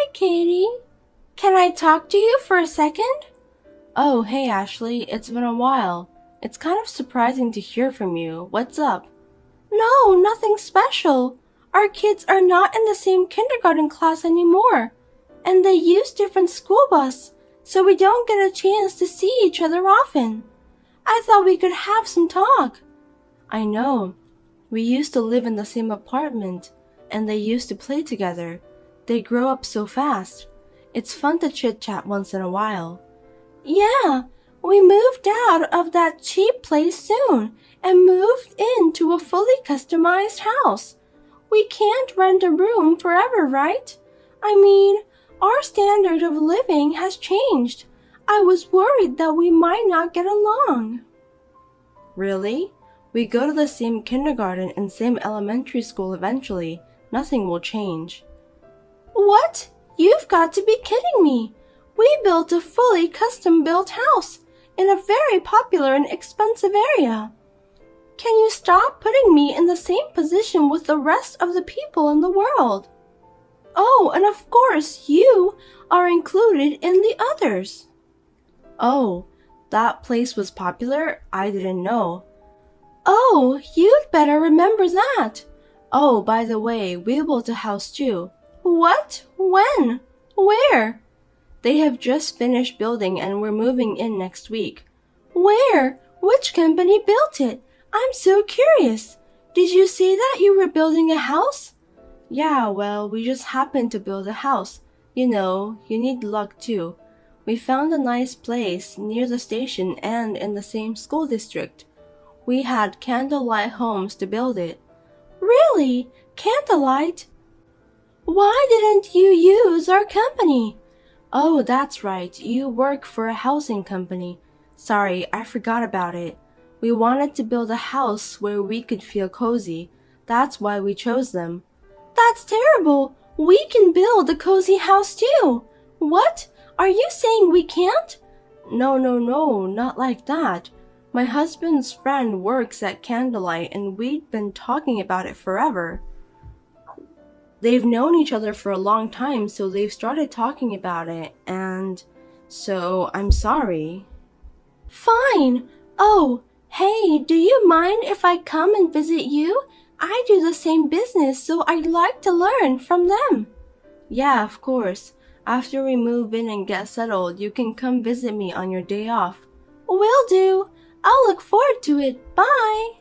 Hi, Katie. Can I talk to you for a second? Oh, hey, Ashley. It's been a while. It's kind of surprising to hear from you. What's up? No, nothing special. Our kids are not in the same kindergarten class anymore, and they use different school bus, so we don't get a chance to see each other often. I thought we could have some talk. I know. We used to live in the same apartment, and they used to play together. They grow up so fast. It's fun to chit-chat once in a while. Yeah, we moved out of that cheap place soon and moved into a fully customized house. We can't rent a room forever, right? I mean, our standard of living has changed. I was worried that we might not get along. Really? We go to the same kindergarten and same elementary school eventually. Nothing will change. What? You've got to be kidding me. We built a fully custom-built house in a very popular and expensive area. Can you stop putting me in the same position with the rest of the people in the world? Oh, and of course you are included in the others. Oh, that place was popular? I didn't know. Oh, you'd better remember that. Oh, by the way, we built a house too. What? When? Where? They have just finished building and we're moving in next week. Where? Which company built it? I'm so curious. Did you say that you were building a house? Yeah, well, we just happened to build a house. You know, you need luck too. We found a nice place near the station and in the same school district. We had candlelight homes to build it. Really? Candlelight? Why didn't you use our company? Oh, that's right. You work for a housing company. Sorry, I forgot about it. We wanted to build a house where we could feel cozy. That's why we chose them. That's terrible. We can build a cozy house too. What? Are you saying we can't? No, not like that. My husband's friend works at Candlelight and we'd been talking about it forever. They've known each other for a long time, so they've started talking about it, and so I'm sorry. Fine. Oh, hey, do you mind if I come and visit you? I do the same business, so I'd like to learn from them. Yeah, of course. After we move in and get settled, you can come visit me on your day off. Will do. I'll look forward to it. Bye.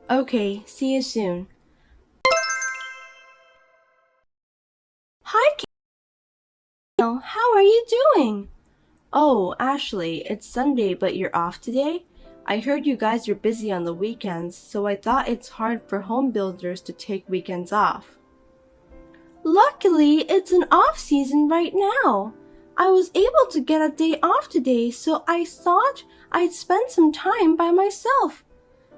Okay, see you soon. Hi, Kale. How are you doing? Oh, Ashley, it's Sunday, but you're off today? I heard you guys are busy on the weekends, so I thought it's hard for home builders to take weekends off. Luckily, it's an off season right now. I was able to get a day off today, so I thought I'd spend some time by myself.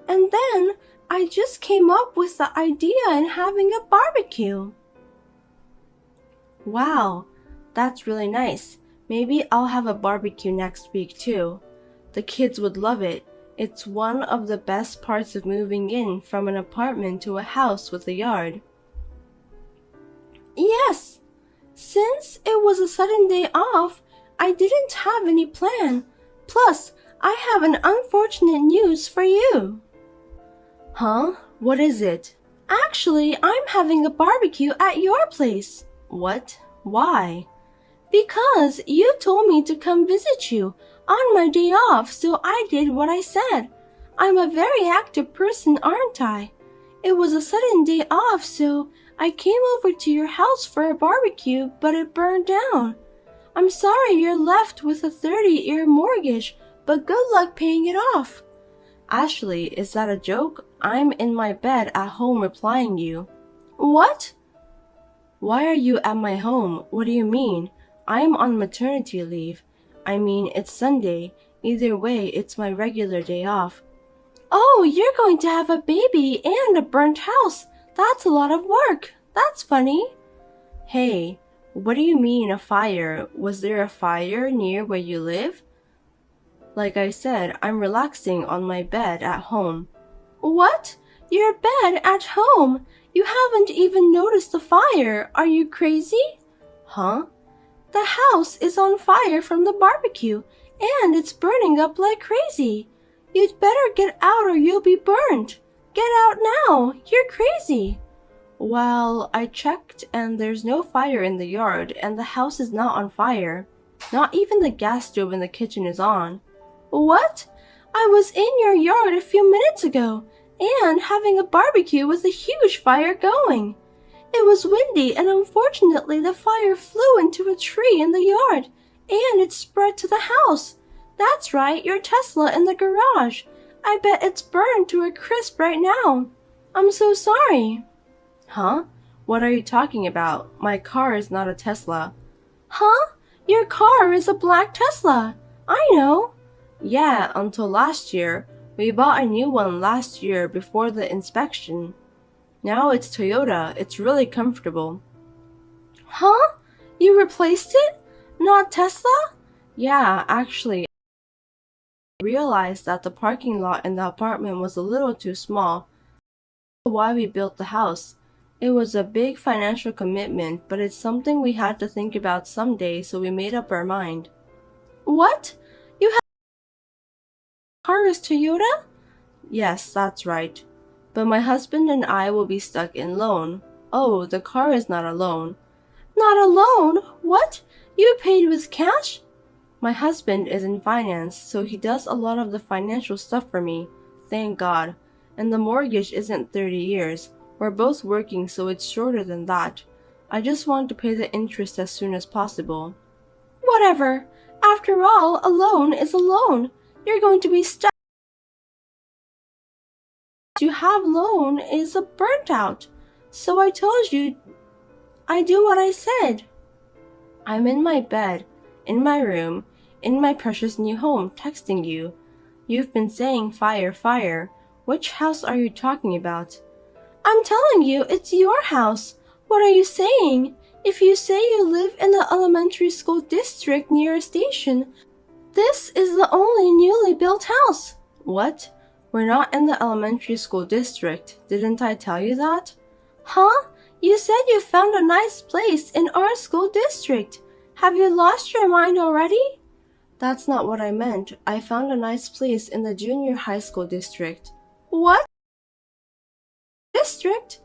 And then I just came up with the idea in having a barbecue. Wow, that's really nice. Maybe I'll have a barbecue next week too. The kids would love it. It's one of the best parts of moving in from an apartment to a house with a yard. Yes, since it was a sudden day off, I didn't have any plan. Plus, I have an unfortunate news for you. Huh? What is it? Actually, I'm having a barbecue at your place. What? Why? Because you told me to come visit you on my day off, so I did what I said. I'm a very active person, aren't I? It was a sudden day off, so I came over to your house for a barbecue, but it burned down. I'm sorry you're left with a 30-year mortgage, but good luck paying it off. Ashley, is that a joke? I'm in my bed at home replying you. What? Why are you at my home? What do you mean? I'm on maternity leave. I mean, it's Sunday. Either way, it's my regular day off. Oh, you're going to have a baby and a burnt house. That's a lot of work. That's funny. Hey, what do you mean a fire? Was there a fire near where you live? Like I said, I'm relaxing on my bed at home. What? Your bed at home? You haven't even noticed the fire. Are you crazy? Huh? The house is on fire from the barbecue, and it's burning up like crazy. You'd better get out or you'll be burned. Get out now! You're crazy! Well, I checked and there's no fire in the yard and the house is not on fire. Not even the gas stove in the kitchen is on. What? I was in your yard a few minutes ago and having a barbecue with a huge fire going. It was windy and unfortunately the fire flew into a tree in the yard and it spread to the house. That's right, your Tesla in the garage. I bet it's burned to a crisp right now. I'm so sorry. Huh? What are you talking about? My car is not a Tesla. Huh? Your car is a black Tesla. I know. Yeah, until last year. We bought a new one last year before the inspection. Now it's Toyota. It's really comfortable. Huh? You replaced it? Not Tesla? Yeah, actually. I realized that the parking lot in the apartment was a little too small. That's why we built the house. It was a big financial commitment, but it's something we had to think about someday, so we made up our mind. What? You have a car is Toyota? Yes, that's right. But my husband and I will be stuck in loan. Oh, the car is not a loan. Not a loan? What? You paid with cash? My husband is in finance, so he does a lot of the financial stuff for me. Thank God. And the mortgage isn't 30 years. We're both working, so it's shorter than that. I just want to pay the interest as soon as possible. Whatever. After all, a loan is a loan. You're going to be stuck. To have loan is a burnt out. So I told you I do what I said. I'm in my bed, in my room, in my precious new home, texting you. You've been saying fire, fire. Which house are you talking about? I'm telling you, it's your house. What are you saying? If you say you live in the elementary school district near a station, this is the only newly built house. What? We're not in the elementary school district. Didn't I tell you that? Huh? You said you found a nice place in our school district. Have you lost your mind already? That's not what I meant. I found a nice place in the junior high school district. What? District?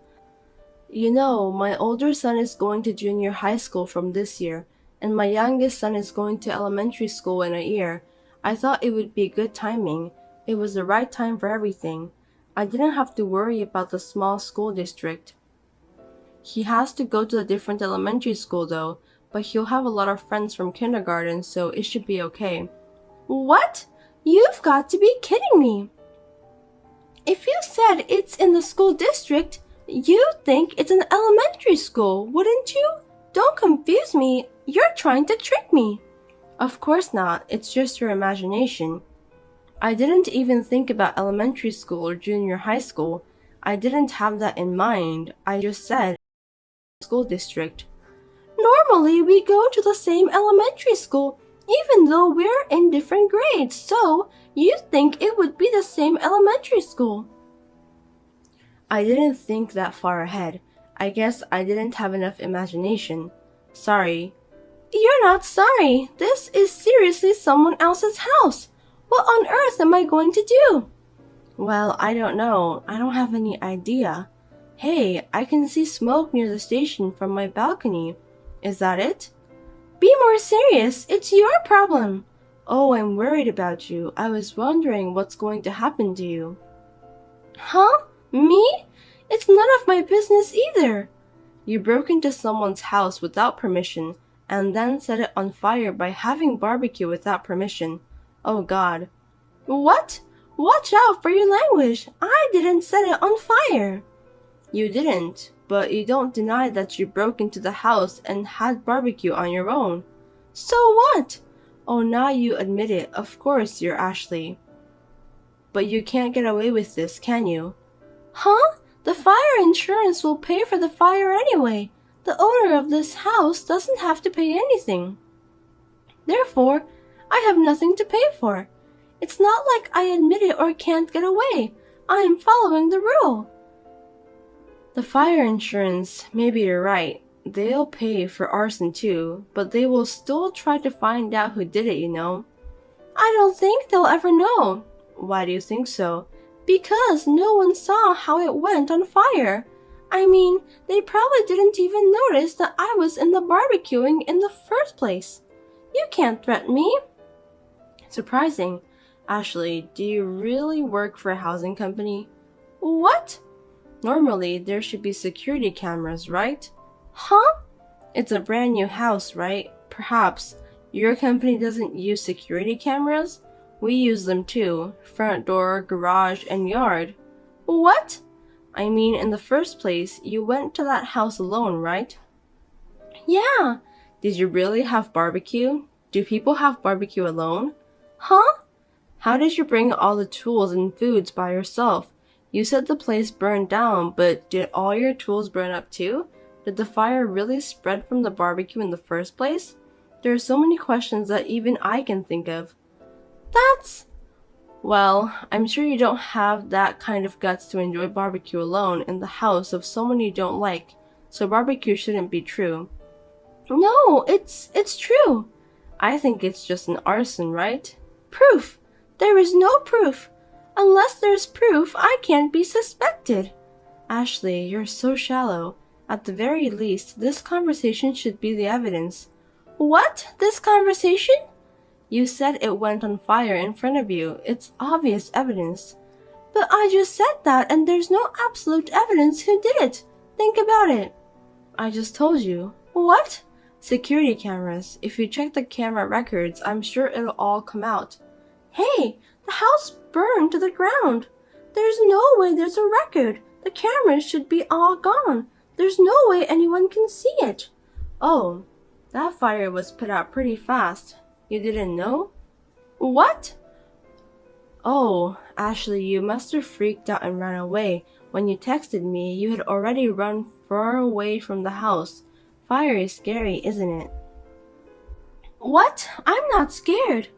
You know, my older son is going to junior high school from this year, and my youngest son is going to elementary school in a year. I thought it would be good timing. It was the right time for everything. I didn't have to worry about the small school district. He has to go to a different elementary school though, but he'll have a lot of friends from kindergarten, so it should be okay. What? You've got to be kidding me. If you said it's in the school district, you'd think it's an elementary school, wouldn't you? Don't confuse me. You're trying to trick me. Of course not. It's just your imagination. I didn't even think about elementary school or junior high school. I didn't have that in mind. I just said school district. Normally, we go to the same elementary school, even though we're in different grades, so you'd think it would be the same elementary school. I didn't think that far ahead. I guess I didn't have enough imagination. Sorry. You're not sorry. This is seriously someone else's house. What on earth am I going to do? Well, I don't know. I don't have any idea. Hey, I can see smoke near the station from my balcony. Is that it? Be more serious. It's your problem. Oh, I'm worried about you. I was wondering what's going to happen to you. Huh? Me? It's none of my business either. You broke into someone's house without permission and then set it on fire by having barbecue without permission. Oh God. What? Watch out for your language. I didn't set it on fire. You didn't, but you don't deny that you broke into the house and had barbecue on your own. So what? Oh, now you admit it. Of course you're Ashley. But you can't get away with this, can you? Huh? The fire insurance will pay for the fire anyway. The owner of this house doesn't have to pay anything. Therefore, I have nothing to pay for. It's not like I admit it or can't get away. I'm following the rule. The fire insurance, maybe you're right. They'll pay for arson too, but they will still try to find out who did it, you know. I don't think they'll ever know. Why do you think so? Because no one saw how it went on fire. I mean, they probably didn't even notice that I was in the barbecuing in the first place. You can't threaten me. Surprising. Ashley, do you really work for a housing company? What? Normally, there should be security cameras, right? Huh? It's a brand new house, right? Perhaps. Your company doesn't use security cameras? We use them too. Front door, garage, and yard. What? I mean, in the first place, you went to that house alone, right? Yeah. Did you really have barbecue? Do people have barbecue alone? Huh? How did you bring all the tools and foods by yourself? You said the place burned down, but did all your tools burn up too? Did the fire really spread from the barbecue in the first place? There are so many questions that even I can think of. Well, I'm sure you don't have that kind of guts to enjoy barbecue alone in the house of someone you don't like, so barbecue shouldn't be true. No, it's true. I think it's just an arson, right? Proof! There is no proof. Unless there's proof, I can't be suspected. Ashley, you're so shallow. At the very least, this conversation should be the evidence. What? This conversation? You said it went on fire in front of you. It's obvious evidence. But I just said that and there's no absolute evidence who did it. Think about it. I just told you. What? Security cameras. If you check the camera records, I'm sure it'll all come out. Hey, the house burned to the ground. There's no way there's a record. The cameras should be all gone. There's no way anyone can see it. Oh, that fire was put out pretty fast. You didn't know? What? Oh, Ashley, you must have freaked out and ran away. When you texted me, you had already run far away from the house. Fire is scary, isn't it? What? I'm not scared.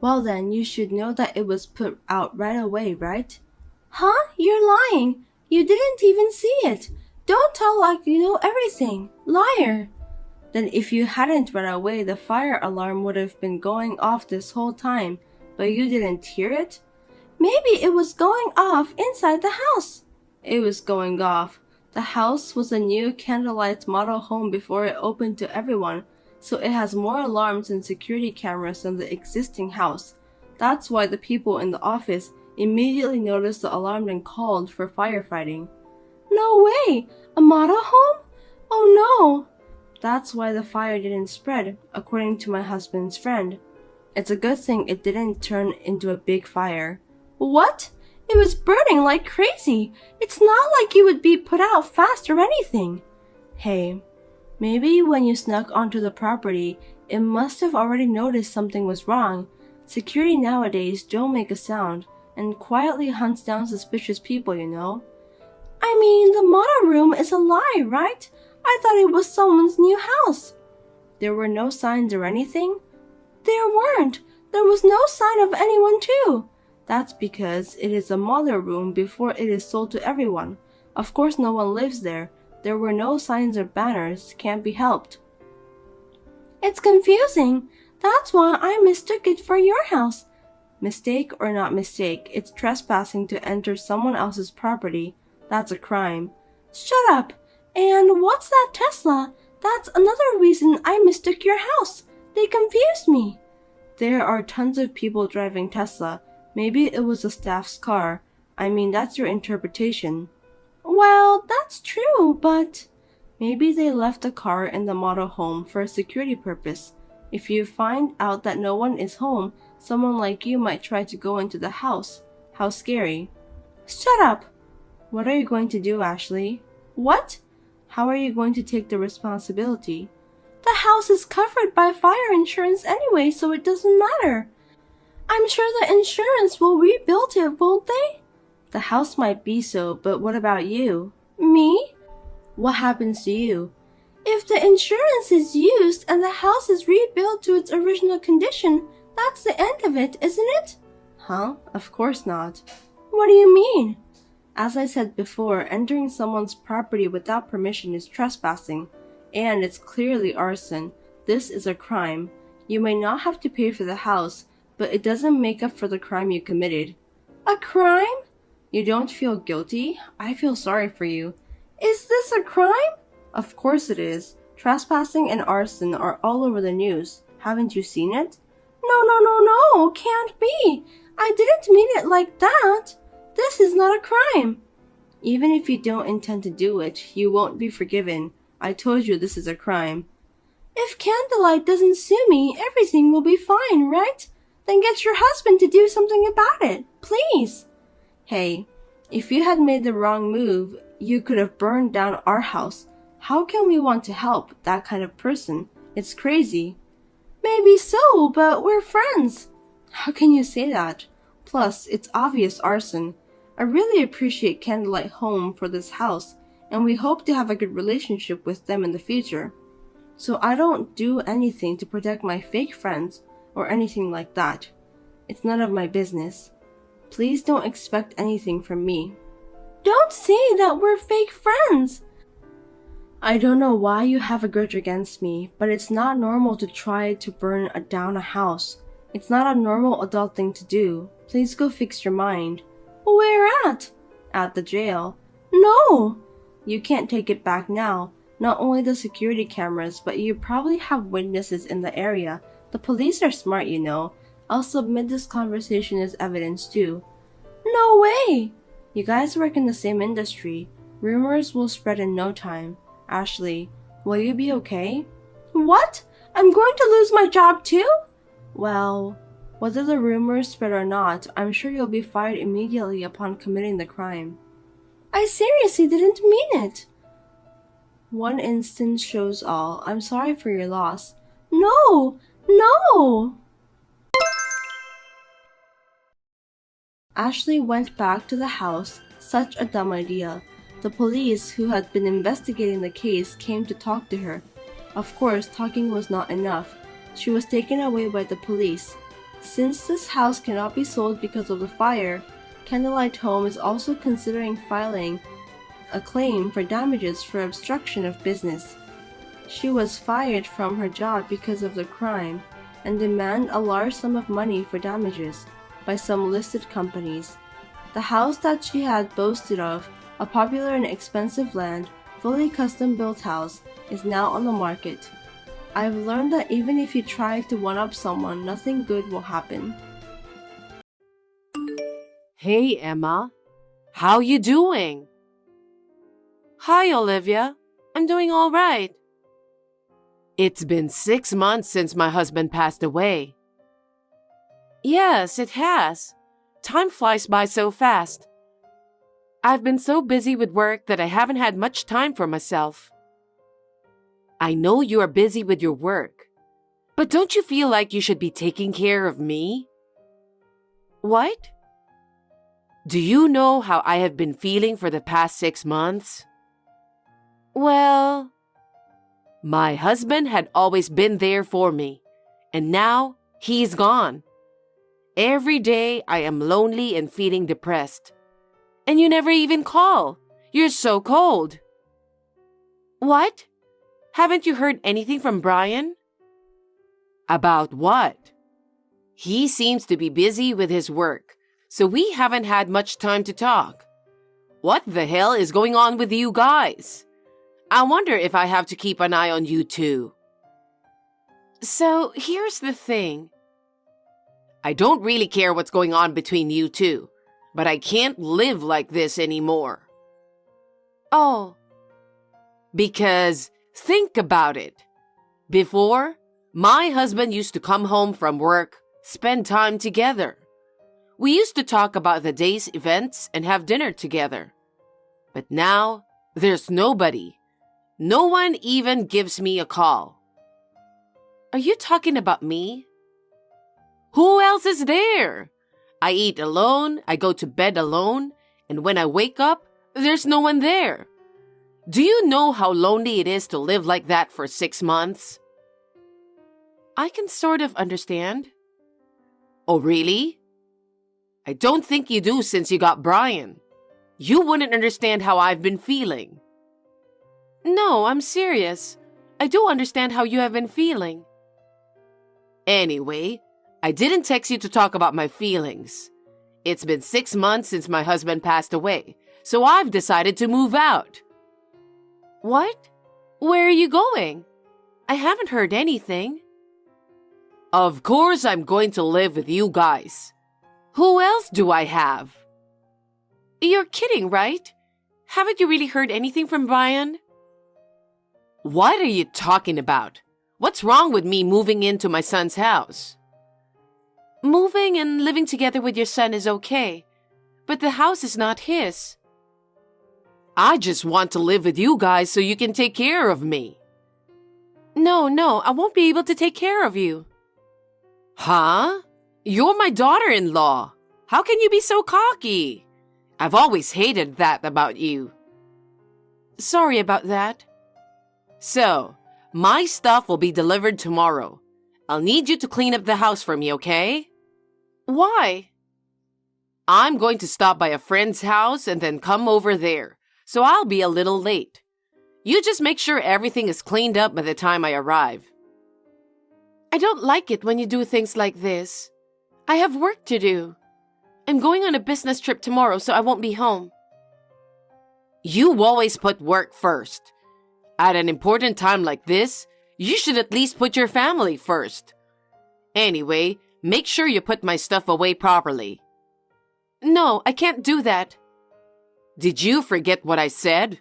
Well then, you should know that it was put out right away, right? Huh? You're lying. You didn't even see it. Don't tell like you know everything. Liar. Then if you hadn't run away, the fire alarm would have been going off this whole time, but you didn't hear it? Maybe it was going off inside the house. It was going off. The house was a new candlelight model home before it opened to everyone, so it has more alarms and security cameras than the existing house. That's why the people in the office immediately noticed the alarm and called for firefighting. No way! A model home? Oh no! That's why the fire didn't spread, according to my husband's friend. It's a good thing it didn't turn into a big fire. What? It was burning like crazy. It's not like you would be put out fast or anything. Hey, maybe when you snuck onto the property, it must have already noticed something was wrong. Security nowadays don't make a sound and quietly hunts down suspicious people, you know. I mean, the model room is a lie, right? I thought it was someone's new house. There were no signs or anything? There weren't. There was no sign of anyone too. That's because it is a model room before it is sold to everyone. Of course no one lives there. There were no signs or banners. Can't be helped. It's confusing. That's why I mistook it for your house. Mistake or not mistake, it's trespassing to enter someone else's property. That's a crime. Shut up. And what's that Tesla? That's another reason I mistook your house. They confused me. There are tons of people driving Tesla. Maybe it was the staff's car. I mean, that's your interpretation. Well, that's true, but maybe they left the car in the model home for a security purpose. If you find out that no one is home, someone like you might try to go into the house. How scary. Shut up. What are you going to do, Ashley? What? How are you going to take the responsibility? The house is covered by fire insurance anyway, so it doesn't matter. I'm sure the insurance will rebuild it, won't they? The house might be so, but what about you? Me? What happens to you? If the insurance is used and the house is rebuilt to its original condition, that's the end of it, isn't it? Huh? Of course not. What do you mean? As I said before, entering someone's property without permission is trespassing. And it's clearly arson. This is a crime. You may not have to pay for the house, but it doesn't make up for the crime you committed. A crime? You don't feel guilty? I feel sorry for you. Is this a crime? Of course it is. Trespassing and arson are all over the news. Haven't you seen it? No, can't be. I didn't mean it like that. This is not a crime. Even if you don't intend to do it, you won't be forgiven. I told you this is a crime. If Candlelight doesn't sue me, everything will be fine, right? Then get your husband to do something about it, please. Hey, if you had made the wrong move, you could have burned down our house. How can we want to help that kind of person? It's crazy. Maybe so, but we're friends. How can you say that? Plus, it's obvious arson. I really appreciate Candlelight Home for this house, and we hope to have a good relationship with them in the future. So I don't do anything to protect my fake friends or anything like that. It's none of my business. Please don't expect anything from me. Don't say that we're fake friends. I don't know why you have a grudge against me, but it's not normal to try to burn down a house. It's not a normal adult thing to do. Please go fix your mind. Where at? At the jail. No! You can't take it back now. Not only the security cameras, but you probably have witnesses in the area. The police are smart, you know. I'll submit this conversation as evidence too. No way! You guys work in the same industry. Rumors will spread in no time. Ashley, will you be okay? What? I'm going to lose my job too? Well, whether the rumors spread or not, I'm sure you'll be fired immediately upon committing the crime. I seriously didn't mean it. One instance shows all. I'm sorry for your loss. No! Ashley went back to the house. Such a dumb idea. The police, who had been investigating the case, came to talk to her. Of course, talking was not enough. She was taken away by the police. Since this house cannot be sold because of the fire, Candlelight Home is also considering filing a claim for damages for obstruction of business. She was fired from her job because of the crime and demand a large sum of money for damages by some listed companies. The house that she had boasted of, a popular and expensive land, fully custom-built house, is now on the market. I've learned that even if you try to one-up someone, nothing good will happen. Hey, Emma. How you doing? Hi, Olivia. I'm doing all right. It's been 6 months since my husband passed away. Yes, it has. Time flies by so fast. I've been so busy with work that I haven't had much time for myself. I know you are busy with your work, but don't you feel like you should be taking care of me? What? Do you know how I have been feeling for the past 6 months? Well, my husband had always been there for me, and now he's gone. Every day I am lonely and feeling depressed. And you never even call. You're so cold. What? Haven't you heard anything from Brian? About what? He seems to be busy with his work, so we haven't had much time to talk. What the hell is going on with you guys? I wonder if I have to keep an eye on you too. So here's the thing. I don't really care what's going on between you two, but I can't live like this anymore. Oh. Because think about it. Before, my husband used to come home from work, spend time together. We used to talk about the day's events and have dinner together. But now, there's nobody. No one even gives me a call. Are you talking about me? Who else is there? I eat alone, I go to bed alone, and when I wake up, there's no one there. Do you know how lonely it is to live like that for 6 months? I can sort of understand. Oh, really? I don't think you do since you got Brian. You wouldn't understand how I've been feeling. No, I'm serious. I do understand how you have been feeling. Anyway, I didn't text you to talk about my feelings. It's been 6 months since my husband passed away, so I've decided to move out. What? Where are you going? I haven't heard anything. Of course I'm going to live with you guys. Who else do I have? You're kidding, right? Haven't you really heard anything from Brian? What are you talking about? What's wrong with me moving into my son's house? Moving and living together with your son is okay, but the house is not his. I just want to live with you guys so you can take care of me. No, I won't be able to take care of you. Huh? You're my daughter-in-law. How can you be so cocky? I've always hated that about you. Sorry about that. So, my stuff will be delivered tomorrow. I'll need you to clean up the house for me, okay? Why? I'm going to stop by a friend's house and then come over there, so I'll be a little late. You just make sure everything is cleaned up by the time I arrive. I don't like it when you do things like this. I have work to do. I'm going on a business trip tomorrow, so I won't be home. You always put work first. At an important time like this, you should at least put your family first. Anyway, make sure you put my stuff away properly. No, I can't do that. Did you forget what I said?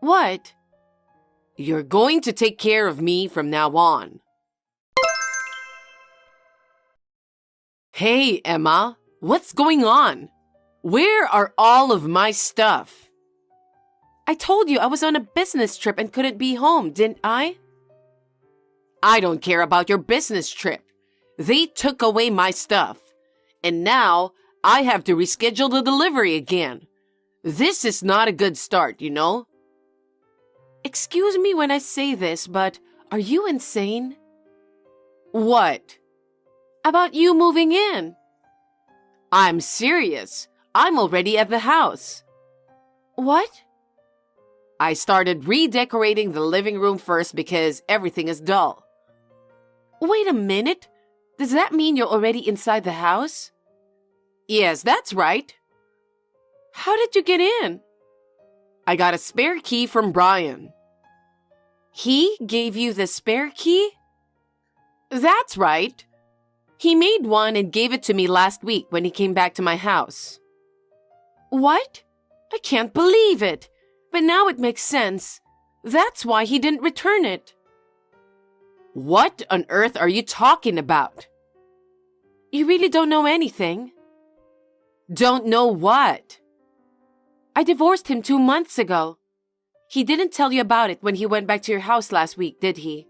What? You're going to take care of me from now on. Hey, Emma, what's going on? Where are all of my stuff? I told you I was on a business trip and couldn't be home, didn't I? I don't care about your business trip. They took away my stuff. And now I have to reschedule the delivery again. This is not a good start, you know? Excuse me when I say this, but are you insane? What? About you moving in. I'm serious. I'm already at the house. What? I started redecorating the living room first because everything is dull. Wait a minute. Does that mean you're already inside the house? Yes, that's right. How did you get in? I got a spare key from Brian. He gave you the spare key? That's right. He made one and gave it to me last week when he came back to my house. What? I can't believe it. But now it makes sense. That's why he didn't return it. What on earth are you talking about? You really don't know anything? Don't know what? I divorced him 2 months ago. He didn't tell you about it when he went back to your house last week, did he?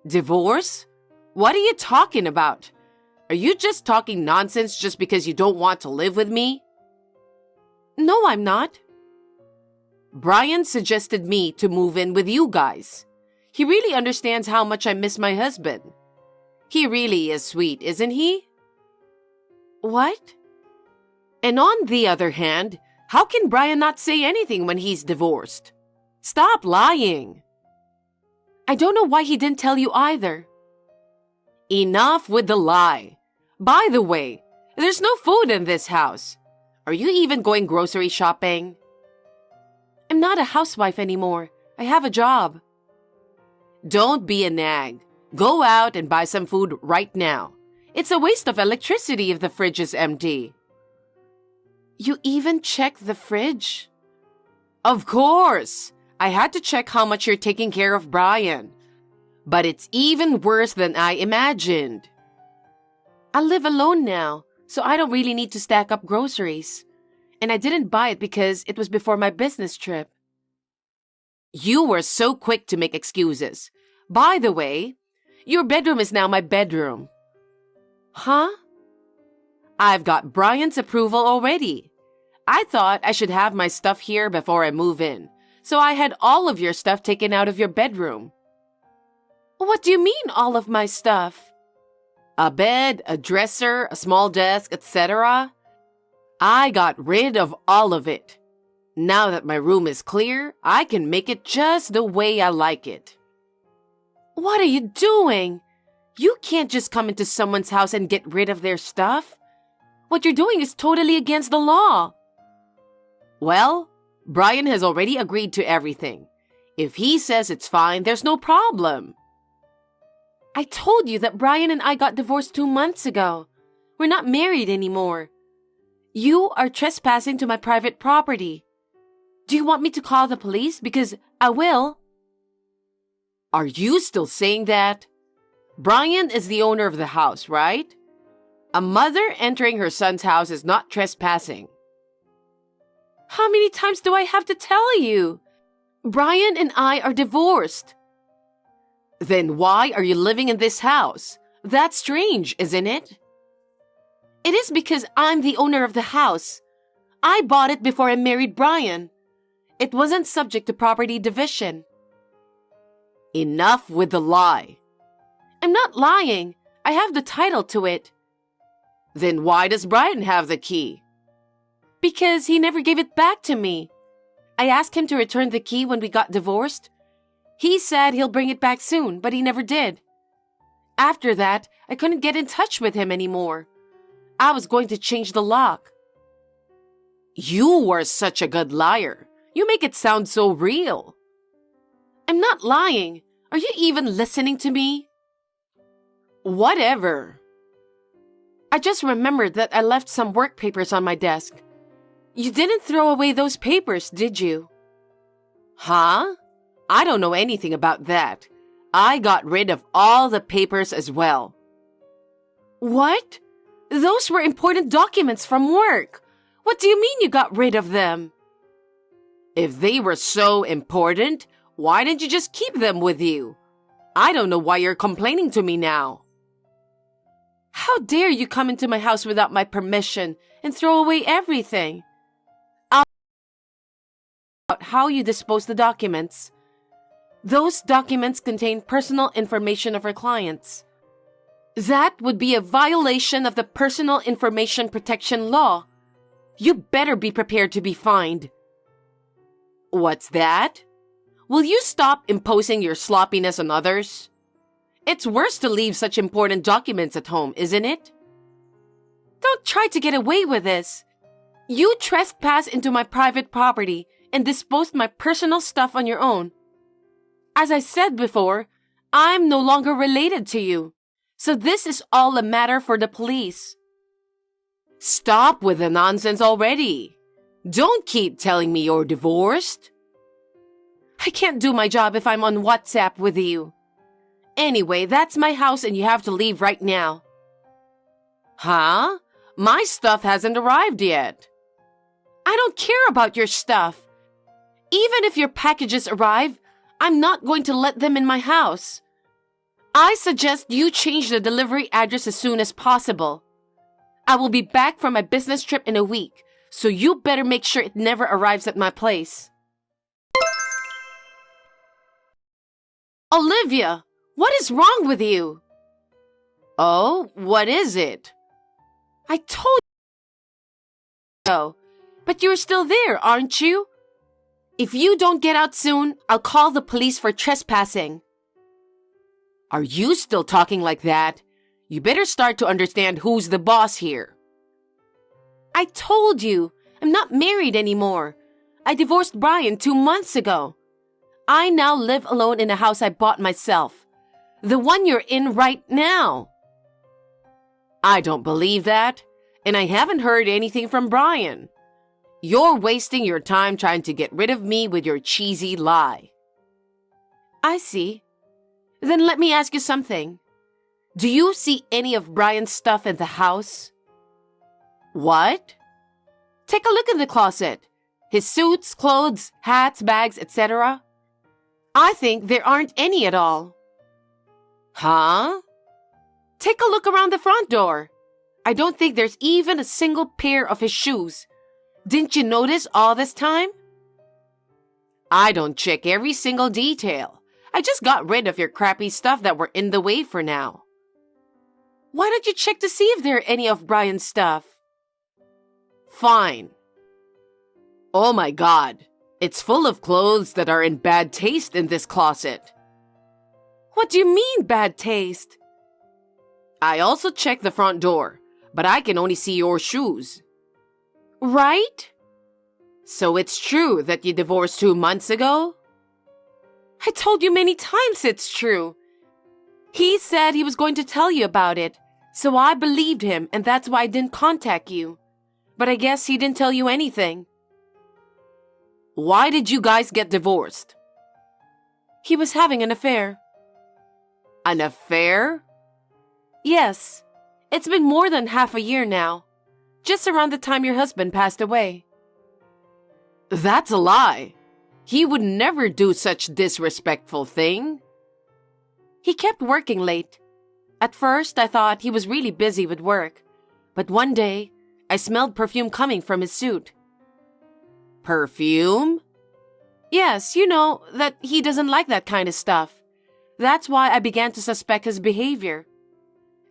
Divorce? What are you talking about? Are you just talking nonsense just because you don't want to live with me? No, I'm not. Brian suggested me to move in with you guys. He really understands how much I miss my husband. He really is sweet, isn't he? What? And on the other hand, how can Brian not say anything when he's divorced? Stop lying. I don't know why he didn't tell you either. Enough with the lie. By the way, there's no food in this house. Are you even going grocery shopping? I'm not a housewife anymore. I have a job. Don't be a nag. Go out and buy some food right now. It's a waste of electricity if the fridge is empty. You even check the fridge? Of course. I had to check how much you're taking care of Brian. But it's even worse than I imagined. I live alone now, so I don't really need to stack up groceries. And I didn't buy it because it was before my business trip. You were so quick to make excuses. By the way, your bedroom is now my bedroom. Huh? I've got Brian's approval already. I thought I should have my stuff here before I move in, so I had all of your stuff taken out of your bedroom. What do you mean, all of my stuff? A bed, a dresser, a small desk, etc. I got rid of all of it. Now that my room is clear, I can make it just the way I like it. What are you doing? You can't just come into someone's house and get rid of their stuff. What you're doing is totally against the law. Well, Brian has already agreed to everything. If he says it's fine, there's no problem. I told you that Brian and I got divorced 2 months ago. We're not married anymore. You are trespassing to my private property. Do you want me to call the police? Because I will. Are you still saying that? Brian is the owner of the house, right? A mother entering her son's house is not trespassing. How many times do I have to tell you? Brian and I are divorced. Then why are you living in this house? That's strange, isn't it? It is because I'm the owner of the house. I bought it before I married Brian. It wasn't subject to property division. Enough with the lie. I'm not lying. I have the title to it. Then why does Brian have the key? Because he never gave it back to me. I asked him to return the key when we got divorced. He said he'll bring it back soon, but he never did. After that, I couldn't get in touch with him anymore. I was going to change the lock. You were such a good liar. You make it sound so real. I'm not lying. Are you even listening to me? Whatever. I just remembered that I left some work papers on my desk. You didn't throw away those papers, did you? Huh? I don't know anything about that. I got rid of all the papers as well. What? Those were important documents from work. What do you mean you got rid of them? If they were so important, why didn't you just keep them with you? I don't know why you're complaining to me now. How dare you come into my house without my permission and throw away everything? I'll about how you dispose the documents. Those documents contain personal information of our clients. That would be a violation of the Personal Information Protection Law. You better be prepared to be fined. What's that? Will you stop imposing your sloppiness on others? It's worse to leave such important documents at home, isn't it? Don't try to get away with this. You trespassed into my private property and disposed my personal stuff on your own. As I said before, I'm no longer related to you, so this is all a matter for the police. Stop with the nonsense already. Don't keep telling me you're divorced. I can't do my job if I'm on WhatsApp with you. Anyway, that's my house and you have to leave right now. Huh? My stuff hasn't arrived yet. I don't care about your stuff. Even if your packages arrive, I'm not going to let them in my house. I suggest you change the delivery address as soon as possible. I will be back from my business trip in a week, so you better make sure it never arrives at my place. Olivia, what is wrong with you? Oh, what is it? I told you so, but you're still there, aren't you? If you don't get out soon, I'll call the police for trespassing. Are you still talking like that? You better start to understand who's the boss here. I told you, I'm not married anymore. I divorced Brian 2 months ago. I now live alone in a house I bought myself. The one you're in right now. I don't believe that, and I haven't heard anything from Brian. You're wasting your time trying to get rid of me with your cheesy lie. I see. Then let me ask you something. Do you see any of Brian's stuff in the house? What? Take a look in the closet. His suits, clothes, hats, bags, etc. I think there aren't any at all. Huh? Take a look around the front door. I don't think there's even a single pair of his shoes. Didn't you notice all this time? I don't check every single detail. I just got rid of your crappy stuff that were in the way for now. Why don't you check to see if there are any of Brian's stuff? Fine. Oh my God, it's full of clothes that are in bad taste in this closet. What do you mean, bad taste? I also checked the front door, but I can only see your shoes. Right? So it's true that you divorced 2 months ago? I told you many times it's true. He said he was going to tell you about it, so I believed him, and that's why I didn't contact you. But I guess he didn't tell you anything. Why did you guys get divorced? He was having an affair. An affair? Yes. It's been more than half a year now. Just around the time your husband passed away. That's a lie. He would never do such disrespectful thing. He kept working late. At first, I thought he was really busy with work. But one day, I smelled perfume coming from his suit. Perfume? Yes, you know that he doesn't like that kind of stuff. That's why I began to suspect his behavior.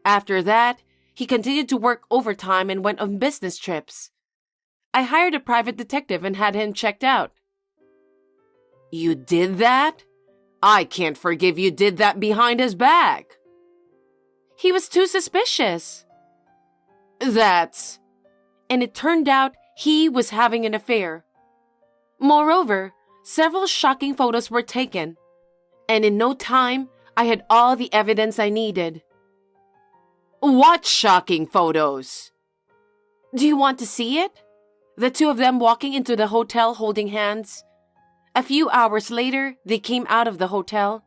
After that, he continued to work overtime and went on business trips. I hired a private detective and had him checked out. You did that? I can't forgive you did that behind his back. He was too suspicious. And it turned out he was having an affair. Moreover, several shocking photos were taken, and in no time, I had all the evidence I needed. What shocking photos? Do you want to see it? The two of them walking into the hotel holding hands. A few hours later, they came out of the hotel.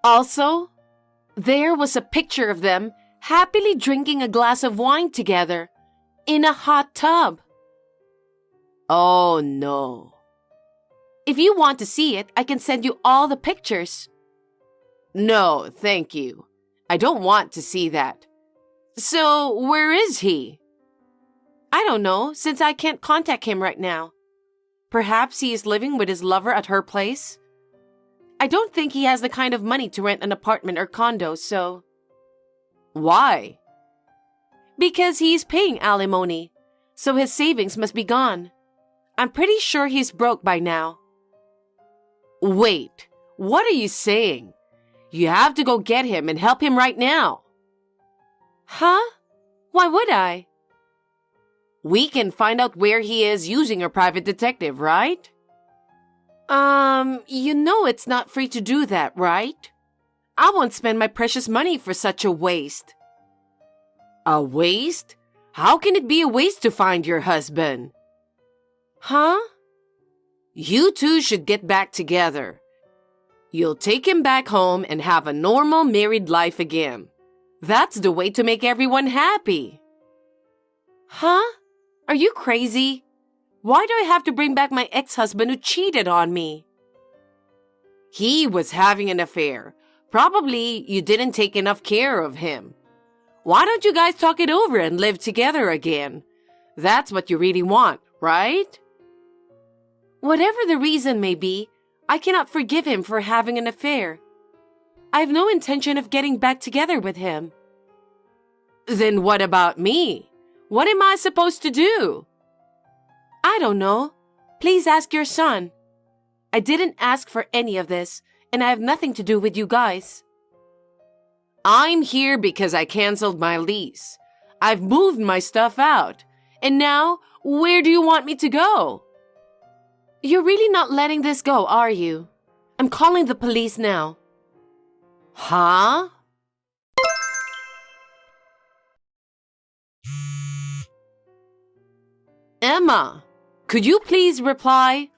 Also, there was a picture of them happily drinking a glass of wine together in a hot tub. Oh no. If you want to see it, I can send you all the pictures. No, thank you. I don't want to see that. So, where is he? I don't know, since I can't contact him right now. Perhaps he is living with his lover at her place? I don't think he has the kind of money to rent an apartment or condo, so... Why? Because he's paying alimony, so his savings must be gone. I'm pretty sure he's broke by now. Wait, what are you saying? You have to go get him and help him right now. Huh? Why would I? We can find out where he is using a private detective, right? You know it's not free to do that, right? I won't spend my precious money for such a waste. A waste? How can it be a waste to find your husband? Huh? You two should get back together. You'll take him back home and have a normal married life again. That's the way to make everyone happy. Huh? Are you crazy? Why do I have to bring back my ex-husband who cheated on me? He was having an affair. Probably you didn't take enough care of him. Why don't you guys talk it over and live together again? That's what you really want, right? Whatever the reason may be, I cannot forgive him for having an affair. I have no intention of getting back together with him. Then what about me? What am I supposed to do? I don't know. Please ask your son. I didn't ask for any of this, and I have nothing to do with you guys. I'm here because I canceled my lease. I've moved my stuff out. And now, where do you want me to go? You're really not letting this go, are you? I'm calling the police now. Huh? Emma, could you please reply?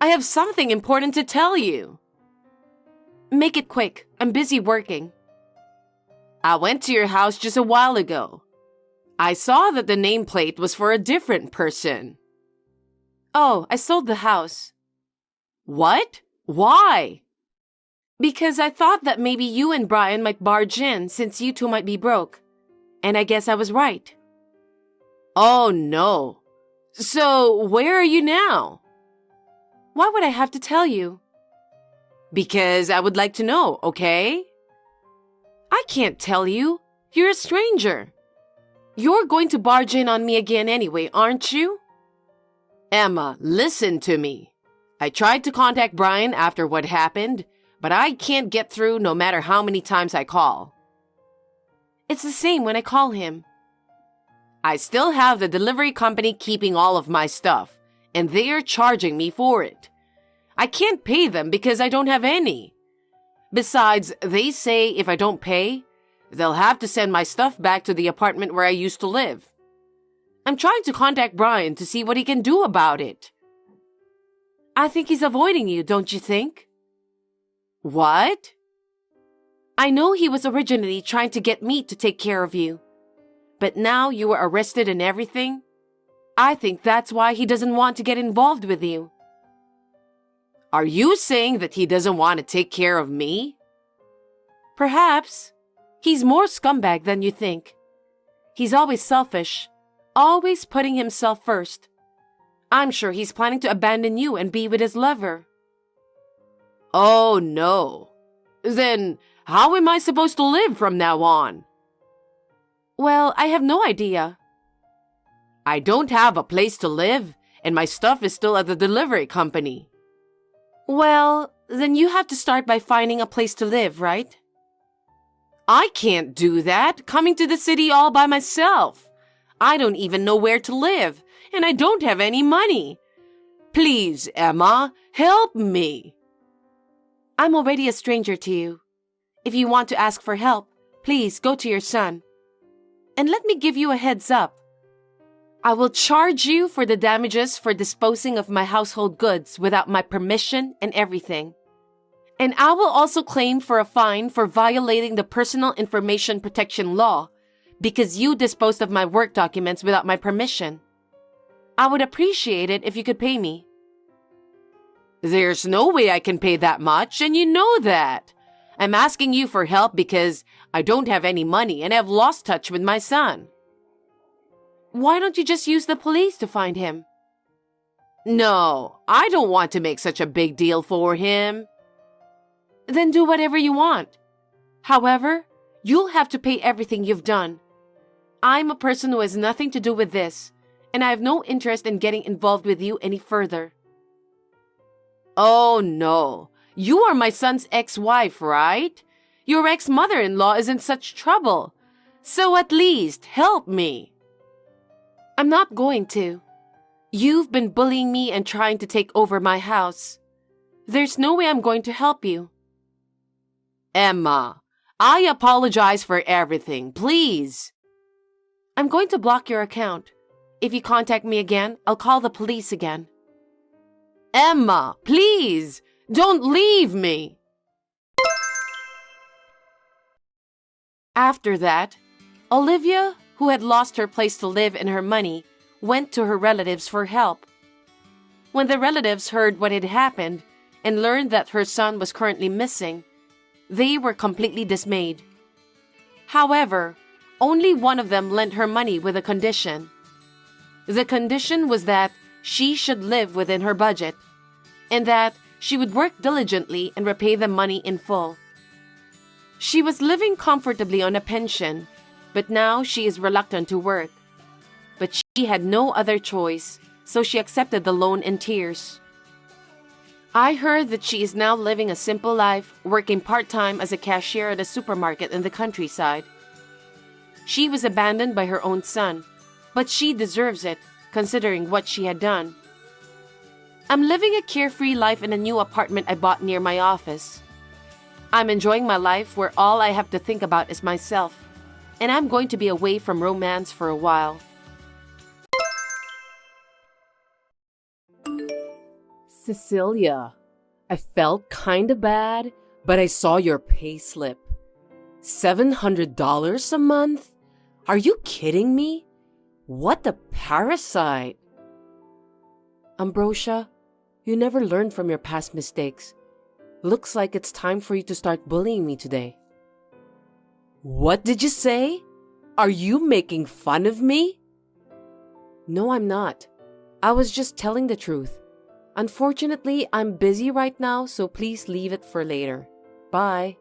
I have something important to tell you. Make it quick. I'm busy working. I went to your house just a while ago. I saw that the nameplate was for a different person. Oh, I sold the house. What? Why? Because I thought that maybe you and Brian might barge in since you two might be broke. And I guess I was right. Oh no. So, where are you now? Why would I have to tell you? Because I would like to know, okay? I can't tell you. You're a stranger. You're going to barge in on me again anyway, aren't you? Emma, listen to me. I tried to contact Brian after what happened, but I can't get through no matter how many times I call. It's the same when I call him. I still have the delivery company keeping all of my stuff, and they are charging me for it. I can't pay them because I don't have any. Besides, they say if I don't pay, they'll have to send my stuff back to the apartment where I used to live. I'm trying to contact Brian to see what he can do about it. I think he's avoiding you, don't you think? What? I know he was originally trying to get me to take care of you. But now you were arrested and everything. I think that's why he doesn't want to get involved with you. Are you saying that he doesn't want to take care of me? Perhaps. He's more scumbag than you think. He's always selfish, always putting himself first. I'm sure he's planning to abandon you and be with his lover. Oh no. Then how am I supposed to live from now on? Well, I have no idea. I don't have a place to live, and my stuff is still at the delivery company. Well, then you have to start by finding a place to live, right? I can't do that, coming to the city all by myself. I don't even know where to live, and I don't have any money. Please, Emma, help me. I'm already a stranger to you. If you want to ask for help, please go to your son. And let me give you a heads up. I will charge you for the damages for disposing of my household goods without my permission and everything. And I will also claim for a fine for violating the Personal Information Protection Law because you disposed of my work documents without my permission. I would appreciate it if you could pay me. There's no way I can pay that much, and you know that. I'm asking you for help because I don't have any money and have lost touch with my son. Why don't you just use the police to find him? No, I don't want to make such a big deal for him. Then do whatever you want. However, you'll have to pay everything you've done. I'm a person who has nothing to do with this, and I have no interest in getting involved with you any further. Oh no, you are my son's ex-wife, right? Your ex-mother-in-law is in such trouble, so at least help me. I'm not going to. You've been bullying me and trying to take over my house. There's no way I'm going to help you. Emma, I apologize for everything, please. I'm going to block your account. If you contact me again, I'll call the police again. Emma, please, don't leave me. After that, Olivia, who had lost her place to live and her money, went to her relatives for help. When the relatives heard what had happened and learned that her son was currently missing, they were completely dismayed. However, only one of them lent her money with a condition. The condition was that she should live within her budget, and that she would work diligently and repay the money in full. She was living comfortably on a pension, but now she is reluctant to work. But she had no other choice, so she accepted the loan in tears. I heard that she is now living a simple life, working part-time as a cashier at a supermarket in the countryside. She was abandoned by her own son, but she deserves it, considering what she had done. I'm living a carefree life in a new apartment I bought near my office. I'm enjoying my life where all I have to think about is myself, and I'm going to be away from romance for a while. Cecilia, I felt kinda bad, but I saw your payslip. $700 a month? Are you kidding me? What a parasite! Ambrosia, you never learned from your past mistakes. Looks like it's time for you to start bullying me today. What did you say? Are you making fun of me? No, I'm not. I was just telling the truth. Unfortunately, I'm busy right now, so please leave it for later. Bye.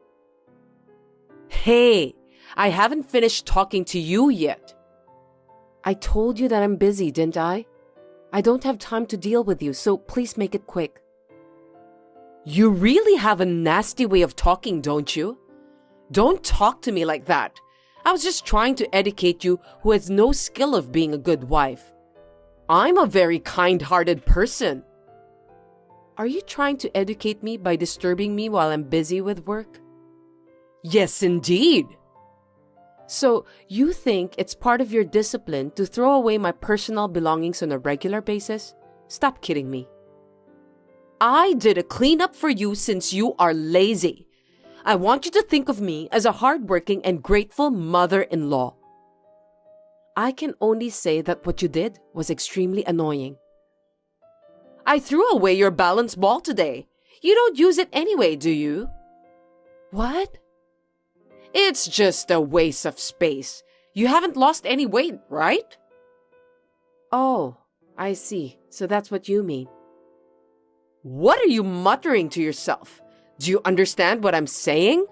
Hey, I haven't finished talking to you yet. I told you that I'm busy, didn't I? I don't have time to deal with you, so please make it quick. You really have a nasty way of talking, don't you? Don't talk to me like that. I was just trying to educate you who has no skill of being a good wife. I'm a very kind-hearted person. Are you trying to educate me by disturbing me while I'm busy with work? Yes, indeed. So, you think it's part of your discipline to throw away my personal belongings on a regular basis? Stop kidding me. I did a cleanup for you since you are lazy. I want you to think of me as a hardworking and grateful mother-in-law. I can only say that what you did was extremely annoying. I threw away your balance ball today. You don't use it anyway, do you? What? It's just a waste of space. You haven't lost any weight, right? Oh, I see. So that's what you mean. What are you muttering to yourself? Do you understand what I'm saying?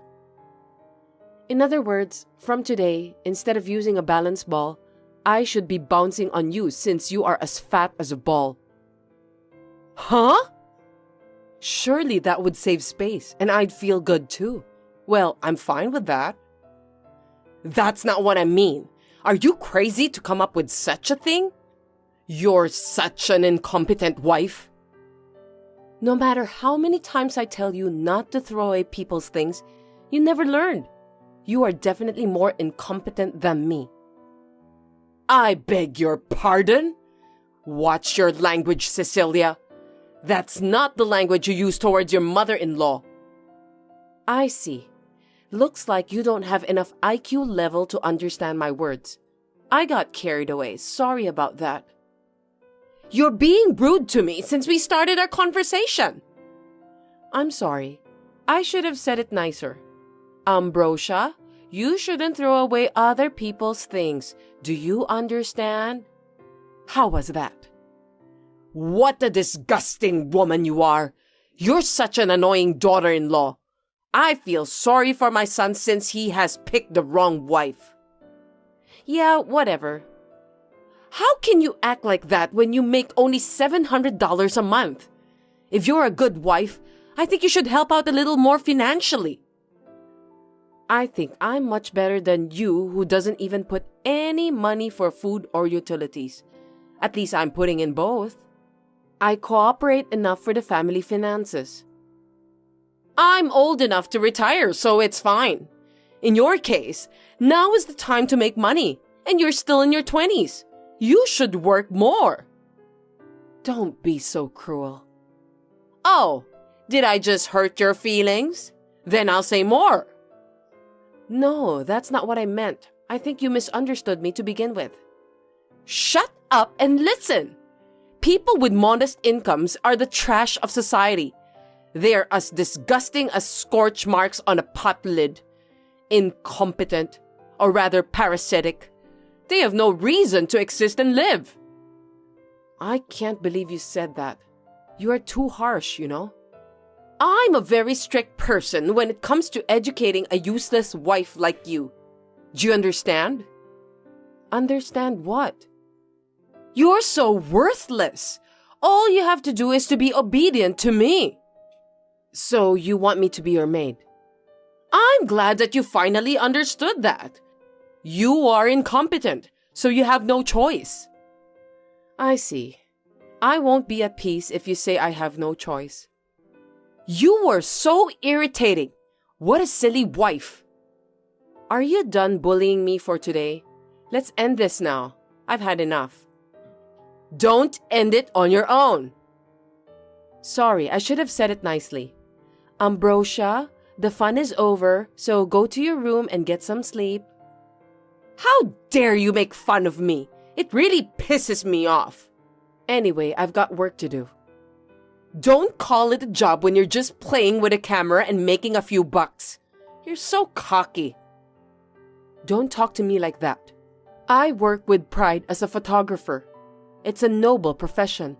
In other words, from today, instead of using a balance ball, I should be bouncing on you since you are as fat as a ball. Huh? Surely that would save space and I'd feel good too. Well, I'm fine with that. That's not what I mean. Are you crazy to come up with such a thing? You're such an incompetent wife. No matter how many times I tell you not to throw away people's things, you never learn. You are definitely more incompetent than me. I beg your pardon? Watch your language, Cecilia. That's not the language you use towards your mother-in-law. I see. Looks like you don't have enough IQ level to understand my words. I got carried away. Sorry about that. You're being rude to me since we started our conversation. I'm sorry. I should have said it nicer. Ambrosia, you shouldn't throw away other people's things. Do you understand? How was that? What a disgusting woman you are. You're such an annoying daughter-in-law. I feel sorry for my son since he has picked the wrong wife. Yeah, whatever. How can you act like that when you make only $700 a month? If you're a good wife, I think you should help out a little more financially. I think I'm much better than you who doesn't even put any money for food or utilities. At least I'm putting in both. I cooperate enough for the family finances. I'm old enough to retire, so it's fine. In your case, now is the time to make money, and you're still in your 20s. You should work more. Don't be so cruel. Oh, did I just hurt your feelings? Then I'll say more. No, that's not what I meant. I think you misunderstood me to begin with. Shut up and listen. People with modest incomes are the trash of society. They are as disgusting as scorch marks on a pot lid. Incompetent, or rather parasitic. They have no reason to exist and live. I can't believe you said that. You are too harsh, you know. I'm a very strict person when it comes to educating a useless wife like you. Do you understand? Understand what? You're so worthless. All you have to do is to be obedient to me. So you want me to be your maid? I'm glad that you finally understood that. You are incompetent, so you have no choice. I see. I won't be at peace if you say I have no choice. You were so irritating. What a silly wife. Are you done bullying me for today? Let's end this now. I've had enough. Don't end it on your own. Sorry, I should have said it nicely. Ambrosia, the fun is over, so go to your room and get some sleep. How dare you make fun of me? It really pisses me off. Anyway, I've got work to do. Don't call it a job when you're just playing with a camera and making a few bucks. You're so cocky. Don't talk to me like that. I work with pride as a photographer. It's a noble profession.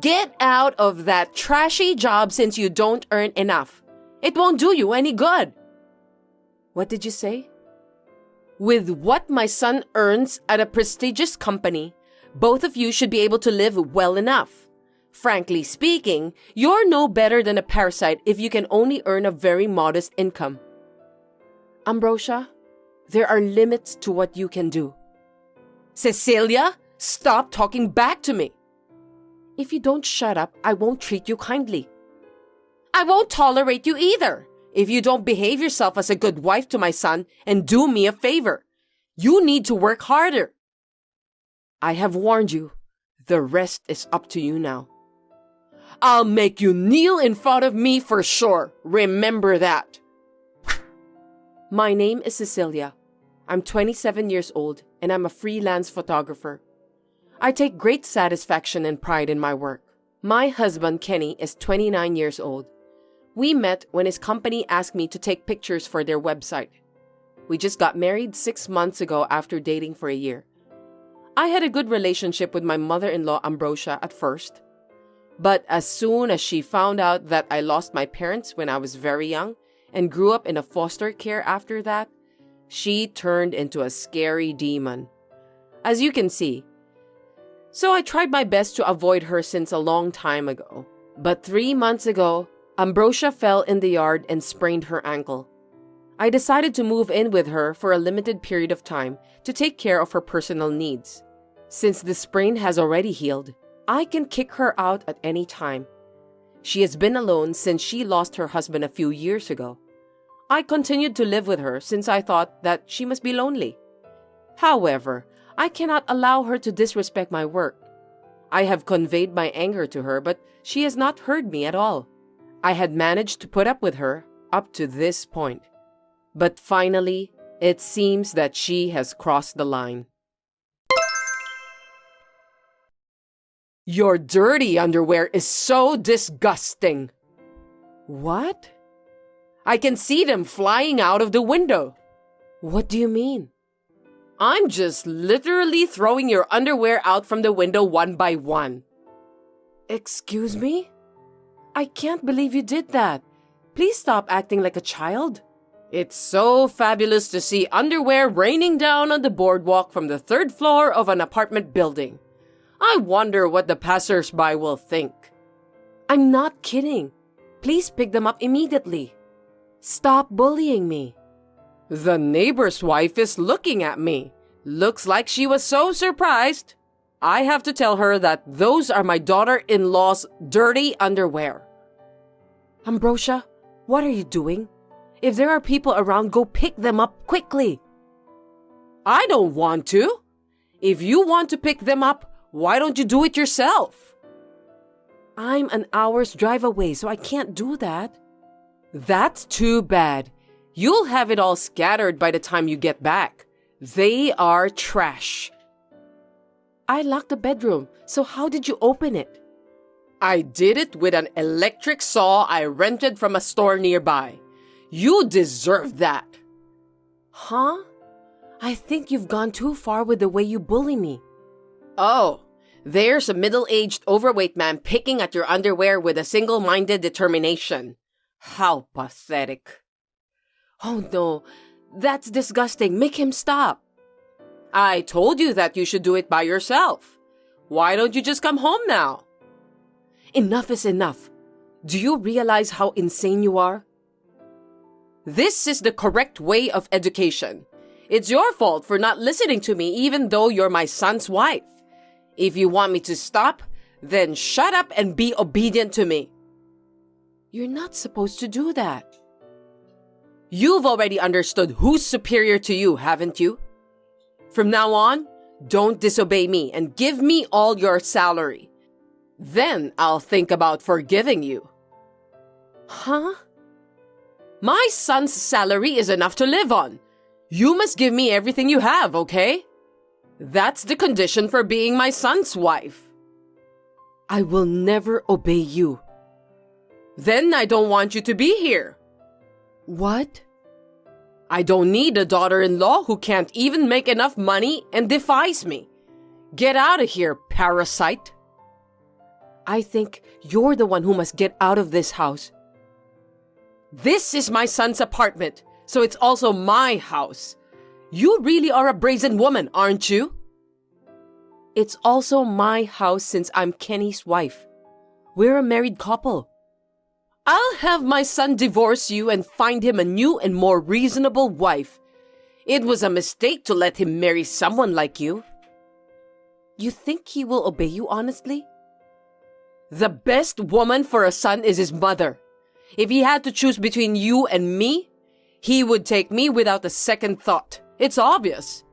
Get out of that trashy job since you don't earn enough. It won't do you any good. What did you say? With what my son earns at a prestigious company, Both of you should be able to live well enough. Frankly speaking, you're no better than a parasite if you can only earn a very modest income. Ambrosia, there are limits to what you can do. Cecilia, stop talking back to me. If you don't shut up, I won't treat you kindly. I won't tolerate you either if you don't behave yourself as a good wife to my son and do me a favor. You need to work harder. I have warned you. The rest is up to you now. I'll make you kneel in front of me for sure. Remember that. My name is Cecilia. I'm 27 years old and I'm a freelance photographer. I take great satisfaction and pride in my work. My husband, Kenny, is 29 years old. We met when his company asked me to take pictures for their website. We just got married 6 months ago after dating for a year. I had a good relationship with my mother-in-law, Ambrosia, at first. But as soon as she found out that I lost my parents when I was very young and grew up in a foster care after that, she turned into a scary demon. As you can see. So I tried my best to avoid her since a long time ago. But 3 months ago, Ambrosia fell in the yard and sprained her ankle. I decided to move in with her for a limited period of time to take care of her personal needs. Since the sprain has already healed, I can kick her out at any time. She has been alone since she lost her husband a few years ago. I continued to live with her since I thought that she must be lonely. However, I cannot allow her to disrespect my work. I have conveyed my anger to her, but she has not heard me at all. I had managed to put up with her up to this point. But finally, it seems that she has crossed the line. Your dirty underwear is so disgusting. What? I can see them flying out of the window. What do you mean? I'm just literally throwing your underwear out from the window one by one. Excuse me? I can't believe you did that. Please stop acting like a child. It's so fabulous to see underwear raining down on the boardwalk from the 3rd floor of an apartment building. I wonder what the passers-by will think. I'm not kidding. Please pick them up immediately. Stop bullying me. The neighbor's wife is looking at me. Looks like she was so surprised. I have to tell her that those are my daughter-in-law's dirty underwear. Ambrosia, what are you doing? If there are people around, go pick them up quickly. I don't want to. If you want to pick them up, why don't you do it yourself? I'm an hour's drive away, so I can't do that. That's too bad. You'll have it all scattered by the time you get back. They are trash. I locked the bedroom, so how did you open it? I did it with an electric saw I rented from a store nearby. You deserve that. Huh? I think you've gone too far with the way you bully me. Oh, there's a middle-aged overweight man picking at your underwear with a single-minded determination. How pathetic. Oh no, that's disgusting. Make him stop. I told you that you should do it by yourself. Why don't you just come home now? Enough is enough. Do you realize how insane you are? This is the correct way of education. It's your fault for not listening to me even though you're my son's wife. If you want me to stop, then shut up and be obedient to me. You're not supposed to do that. You've already understood who's superior to you, haven't you? From now on, don't disobey me and give me all your salary. Then I'll think about forgiving you. Huh? My son's salary is enough to live on. You must give me everything you have, okay? That's the condition for being my son's wife. I will never obey you. Then I don't want you to be here. What? I don't need a daughter-in-law who can't even make enough money and defies me. Get out of here, parasite. I think you're the one who must get out of this house. This is my son's apartment, so it's also my house. You really are a brazen woman, aren't you? It's also my house since I'm Kenny's wife. We're a married couple. I'll have my son divorce you and find him a new and more reasonable wife. It was a mistake to let him marry someone like you. You think he will obey you honestly? The best woman for a son is his mother. If he had to choose between you and me, he would take me without a second thought. It's obvious.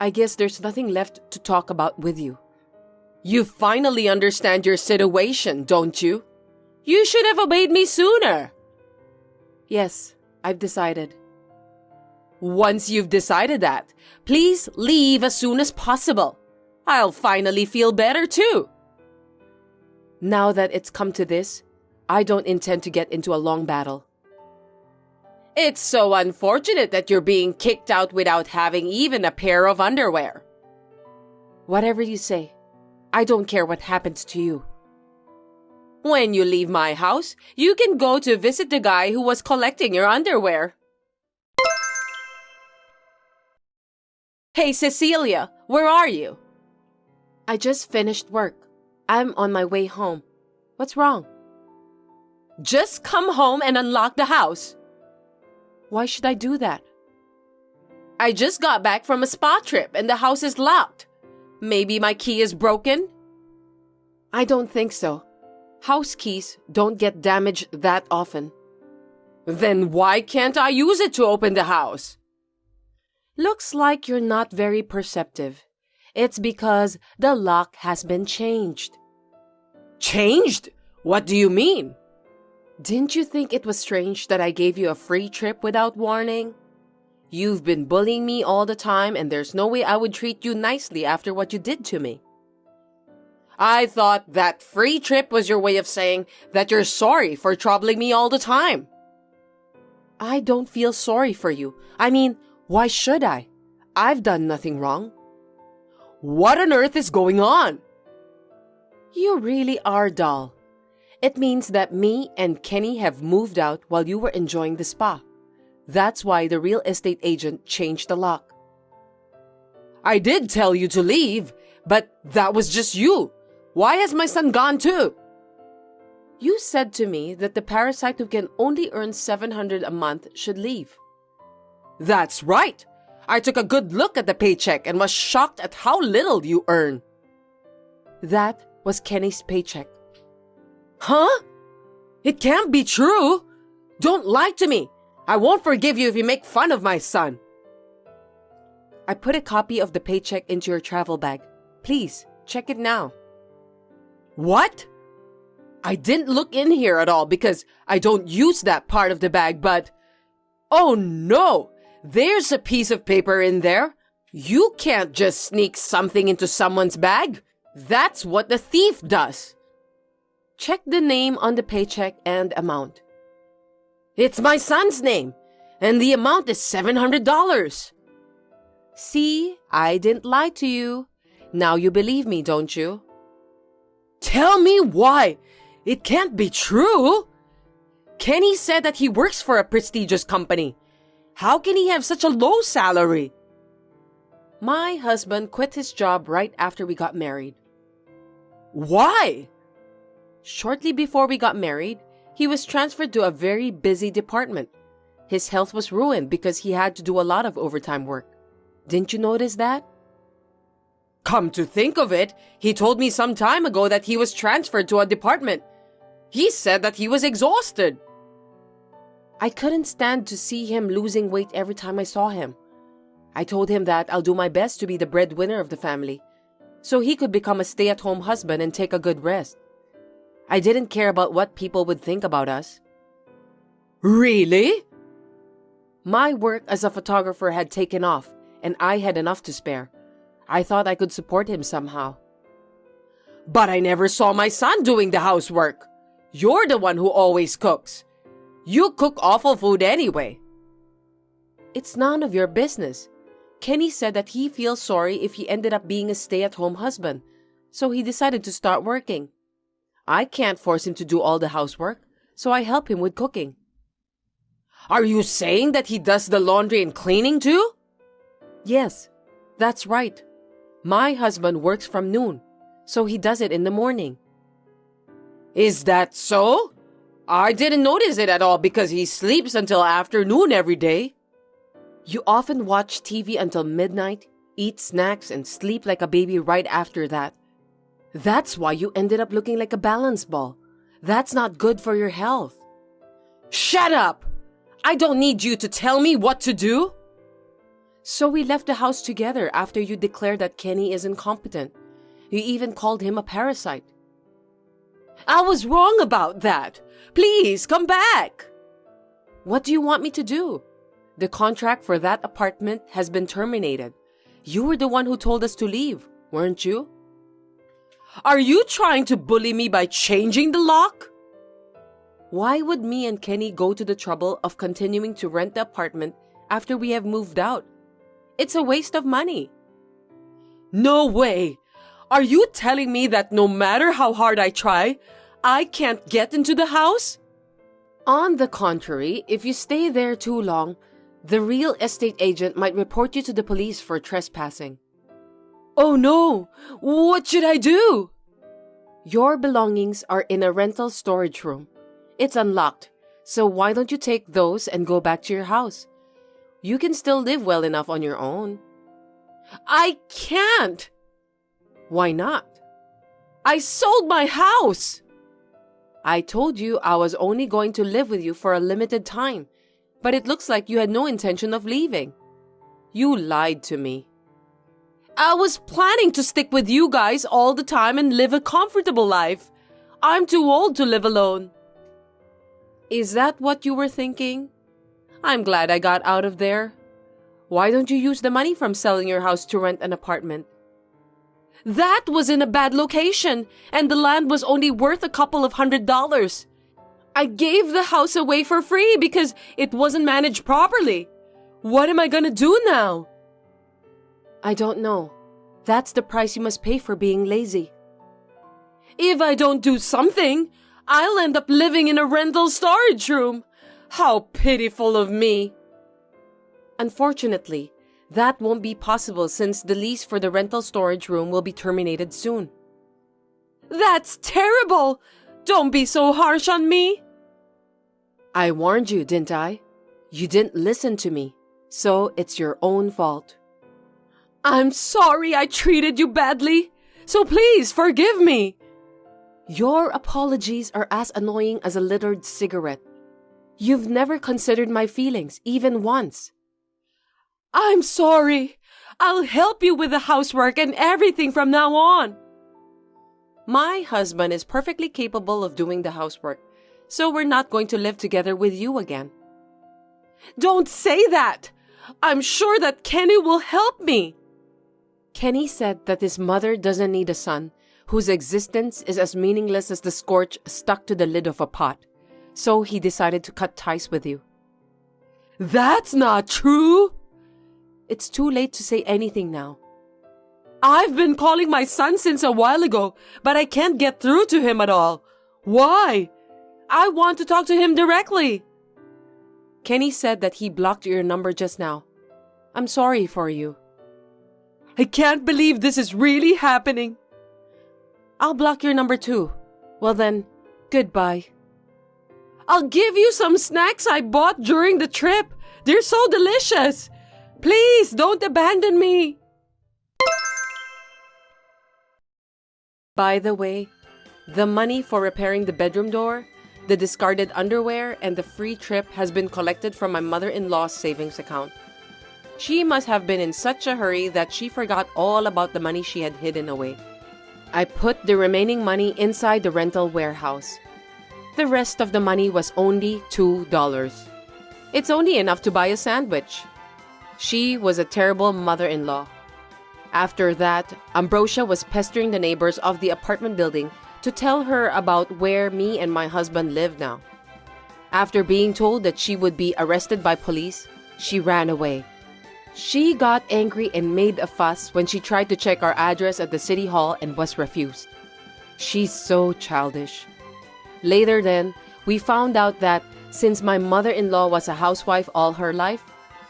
I guess there's nothing left to talk about with you. You finally understand your situation, don't you? You should have obeyed me sooner. Yes, I've decided. Once you've decided that, please leave as soon as possible. I'll finally feel better too. Now that it's come to this, I don't intend to get into a long battle. It's so unfortunate that you're being kicked out without having even a pair of underwear. Whatever you say, I don't care what happens to you. When you leave my house, you can go to visit the guy who was collecting your underwear. Hey, Cecilia, where are you? I just finished work. I'm on my way home. What's wrong? Just come home and unlock the house. Why should I do that? I just got back from a spa trip and the house is locked. Maybe my key is broken? I don't think so. House keys don't get damaged that often. Then why can't I use it to open the house? Looks like you're not very perceptive. It's because the lock has been changed. Changed? What do you mean? Didn't you think it was strange that I gave you a free trip without warning? You've been bullying me all the time and there's no way I would treat you nicely after what you did to me. I thought that free trip was your way of saying that you're sorry for troubling me all the time. I don't feel sorry for you. I mean, why should I? I've done nothing wrong. What on earth is going on? You really are dull. It means that me and Kenny have moved out while you were enjoying the spa. That's why the real estate agent changed the lock. I did tell you to leave, but that was just you. Why has my son gone too? You said to me that the parasite who can only earn $700 a month should leave. That's right. I took a good look at the paycheck and was shocked at how little you earn. That was Kenny's paycheck. Huh? It can't be true. Don't lie to me. I won't forgive you if you make fun of my son. I put a copy of the paycheck into your travel bag. Please, check it now. What? I didn't look in here at all because I don't use that part of the bag, but... Oh no! There's a piece of paper in there. You can't just sneak something into someone's bag. That's what the thief does. Check the name on the paycheck and amount. It's my son's name, and the amount is $700. See, I didn't lie to you. Now you believe me, don't you? Tell me why. It can't be true. Kenny said that he works for a prestigious company. How can he have such a low salary? My husband quit his job right after we got married. Why? Shortly before we got married, he was transferred to a very busy department. His health was ruined because he had to do a lot of overtime work. Didn't you notice that? Come to think of it, he told me some time ago that he was transferred to a department. He said that he was exhausted. I couldn't stand to see him losing weight every time I saw him. I told him that I'll do my best to be the breadwinner of the family, so he could become a stay-at-home husband and take a good rest. I didn't care about what people would think about us. Really? My work as a photographer had taken off, and I had enough to spare. I thought I could support him somehow. But I never saw my son doing the housework. You're the one who always cooks. You cook awful food anyway. It's none of your business. Kenny said that he feels sorry if he ended up being a stay-at-home husband, so he decided to start working. I can't force him to do all the housework, so I help him with cooking. Are you saying that he does the laundry and cleaning too? Yes, that's right. My husband works from noon, so he does it in the morning. Is that so? I didn't notice it at all because he sleeps until afternoon every day. You often watch TV until midnight, eat snacks, and sleep like a baby right after that. That's why you ended up looking like a balance ball. That's not good for your health. Shut up! I don't need you to tell me what to do. So we left the house together after you declared that Kenny is incompetent. You even called him a parasite. I was wrong about that. Please come back. What do you want me to do? The contract for that apartment has been terminated. You were the one who told us to leave, weren't you? Are you trying to bully me by changing the lock? Why would me and Kenny go to the trouble of continuing to rent the apartment after we have moved out? It's a waste of money. No way! Are you telling me that no matter how hard I try, I can't get into the house? On the contrary, if you stay there too long, the real estate agent might report you to the police for trespassing. Oh no! What should I do? Your belongings are in a rental storage room. It's unlocked, so why don't you take those and go back to your house? You can still live well enough on your own. I can't! Why not? I sold my house! I told you I was only going to live with you for a limited time, but it looks like you had no intention of leaving. You lied to me. I was planning to stick with you guys all the time and live a comfortable life. I'm too old to live alone. Is that what you were thinking? I'm glad I got out of there. Why don't you use the money from selling your house to rent an apartment? That was in a bad location, and the land was only worth a couple of $100. I gave the house away for free because it wasn't managed properly. What am I gonna do now? I don't know. That's the price you must pay for being lazy. If I don't do something, I'll end up living in a rental storage room. How pitiful of me. Unfortunately, that won't be possible since the lease for the rental storage room will be terminated soon. That's terrible! Don't be so harsh on me! I warned you, didn't I? You didn't listen to me, so it's your own fault. I'm sorry I treated you badly, so please forgive me. Your apologies are as annoying as a littered cigarette. You've never considered my feelings, even once. I'm sorry. I'll help you with the housework and everything from now on. My husband is perfectly capable of doing the housework, so we're not going to live together with you again. Don't say that! I'm sure that Kenny will help me. Kenny said that his mother doesn't need a son whose existence is as meaningless as the scorch stuck to the lid of a pot, so he decided to cut ties with you. That's not true! It's too late to say anything now. I've been calling my son since a while ago, but I can't get through to him at all. Why? I want to talk to him directly. Kenny said that he blocked your number just now. I'm sorry for you. I can't believe this is really happening. I'll block your number too. Well then, goodbye. I'll give you some snacks I bought during the trip. They're so delicious. Please don't abandon me. By the way, the money for repairing the bedroom door, the discarded underwear, and the free trip has been collected from my mother-in-law's savings account. She must have been in such a hurry that she forgot all about the money she had hidden away. I put the remaining money inside the rental warehouse. The rest of the money was only $2. It's only enough to buy a sandwich. She was a terrible mother-in-law. After that, Ambrosia was pestering the neighbors of the apartment building to tell her about where me and my husband live now. After being told that she would be arrested by police, she ran away. She got angry and made a fuss when she tried to check our address at the city hall and was refused. She's so childish. Later then, we found out that since my mother-in-law was a housewife all her life,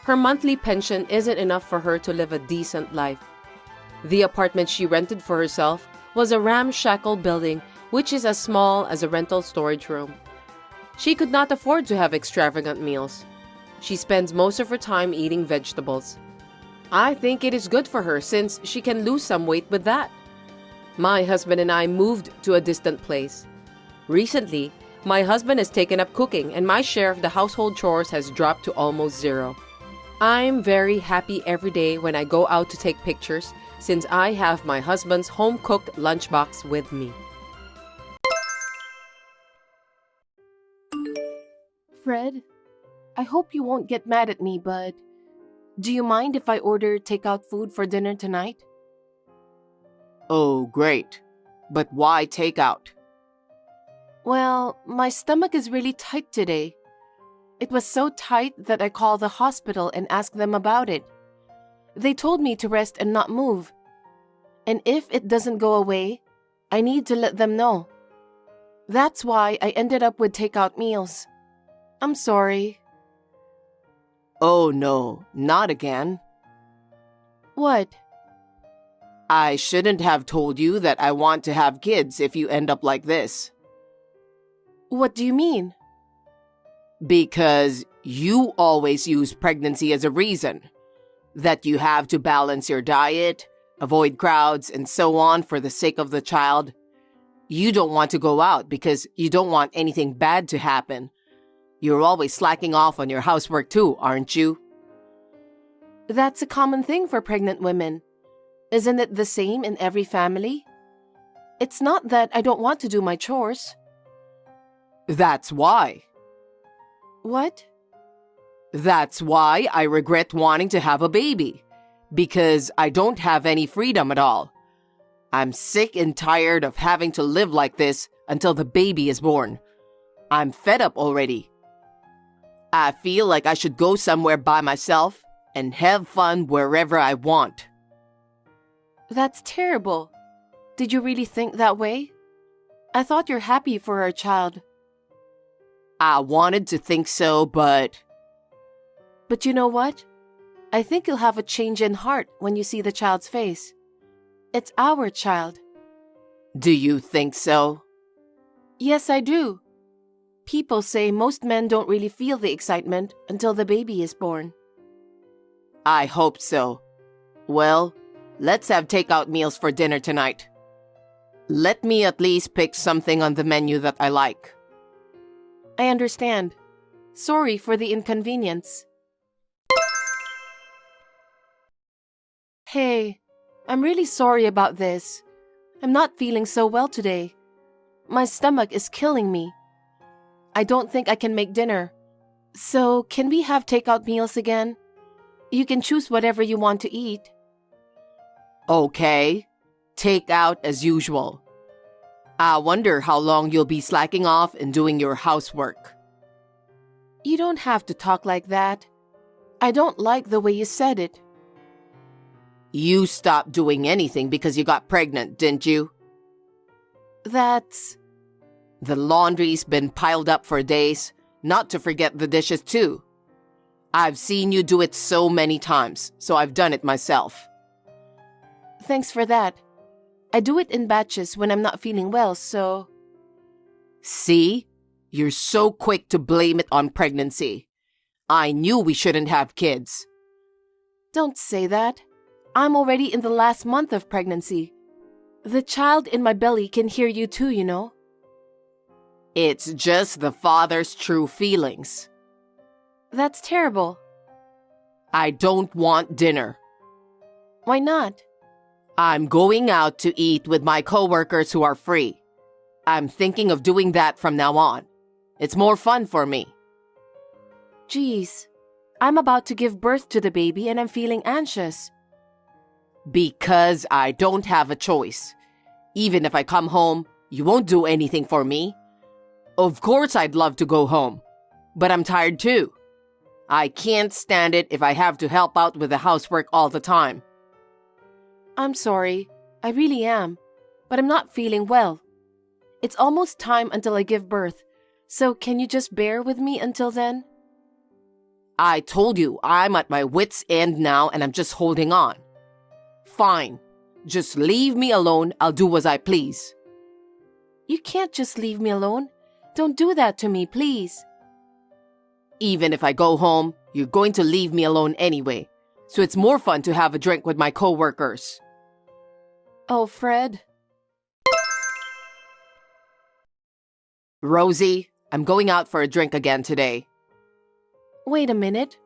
her monthly pension isn't enough for her to live a decent life. The apartment she rented for herself was a ramshackle building which is as small as a rental storage room. She could not afford to have extravagant meals. She spends most of her time eating vegetables. I think it is good for her since she can lose some weight with that. My husband and I moved to a distant place. Recently, my husband has taken up cooking and my share of the household chores has dropped to almost zero. I'm very happy every day when I go out to take pictures since I have my husband's home-cooked lunchbox with me. Fred, I hope you won't get mad at me, but do you mind if I order takeout food for dinner tonight? Oh, great. But why takeout? Well, my stomach is really tight today. It was so tight that I called the hospital and asked them about it. They told me to rest and not move. And if it doesn't go away, I need to let them know. That's why I ended up with takeout meals. I'm sorry. Oh no, not again. What? I shouldn't have told you that I want to have kids if you end up like this. What do you mean? Because you always use pregnancy as a reason. That you have to balance your diet, avoid crowds, and so on for the sake of the child. You don't want to go out because you don't want anything bad to happen. You're always slacking off on your housework too, aren't you? That's a common thing for pregnant women. Isn't it the same in every family? It's not that I don't want to do my chores. That's why. What? That's why I regret wanting to have a baby. Because I don't have any freedom at all. I'm sick and tired of having to live like this until the baby is born. I'm fed up already. I feel like I should go somewhere by myself and have fun wherever I want. That's terrible. Did you really think that way? I thought you're happy for our child. I wanted to think so, but... But you know what? I think you'll have a change in heart when you see the child's face. It's our child. Do you think so? Yes, I do. People say most men don't really feel the excitement until the baby is born. I hope so. Well, let's have takeout meals for dinner tonight. Let me at least pick something on the menu that I like. I understand. Sorry for the inconvenience. Hey, I'm really sorry about this. I'm not feeling so well today. My stomach is killing me. I don't think I can make dinner. So, can we have takeout meals again? You can choose whatever you want to eat. Okay. Takeout as usual. I wonder how long you'll be slacking off and doing your housework. You don't have to talk like that. I don't like the way you said it. You stopped doing anything because you got pregnant, didn't you? That's... The laundry's been piled up for days, not to forget the dishes too. I've seen you do it so many times, so I've done it myself. Thanks for that. I do it in batches when I'm not feeling well, so... See? You're so quick to blame it on pregnancy. I knew we shouldn't have kids. Don't say that. I'm already in the last month of pregnancy. The child in my belly can hear you too, you know. It's just the father's true feelings. That's terrible. I don't want dinner. Why not? I'm going out to eat with my coworkers who are free. I'm thinking of doing that from now on. It's more fun for me. Geez, I'm about to give birth to the baby and I'm feeling anxious. Because I don't have a choice. Even if I come home, you won't do anything for me. Of course I'd love to go home, but I'm tired too. I can't stand it if I have to help out with the housework all the time. I'm sorry, I really am, but I'm not feeling well. It's almost time until I give birth, so can you just bear with me until then? I told you I'm at my wit's end now and I'm just holding on. Fine, Just leave me alone. I'll do as I please. You can't just leave me alone. Don't do that to me, please. Even if I go home, you're going to leave me alone anyway. So it's more fun to have a drink with my co-workers. Oh, Fred. Rosie, I'm going out for a drink again today. Wait a minute.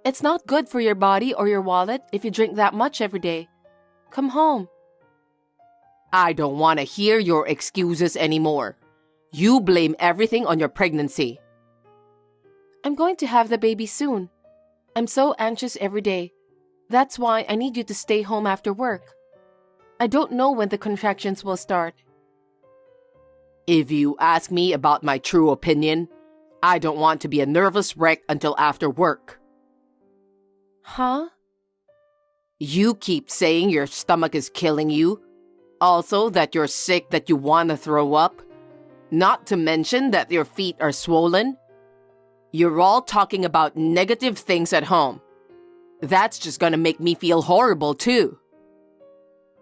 It's not good for your body or your wallet if you drink that much every day. Come home. I don't want to hear your excuses anymore. You blame everything on your pregnancy. I'm going to have the baby soon. I'm so anxious every day. That's why I need you to stay home after work. I don't know when the contractions will start. If you ask me about my true opinion, I don't want to be a nervous wreck until after work. Huh? You keep saying your stomach is killing you. Also that you're sick, that you want to throw up. Not to mention that your feet are swollen. You're all talking about negative things at home. That's just gonna make me feel horrible too.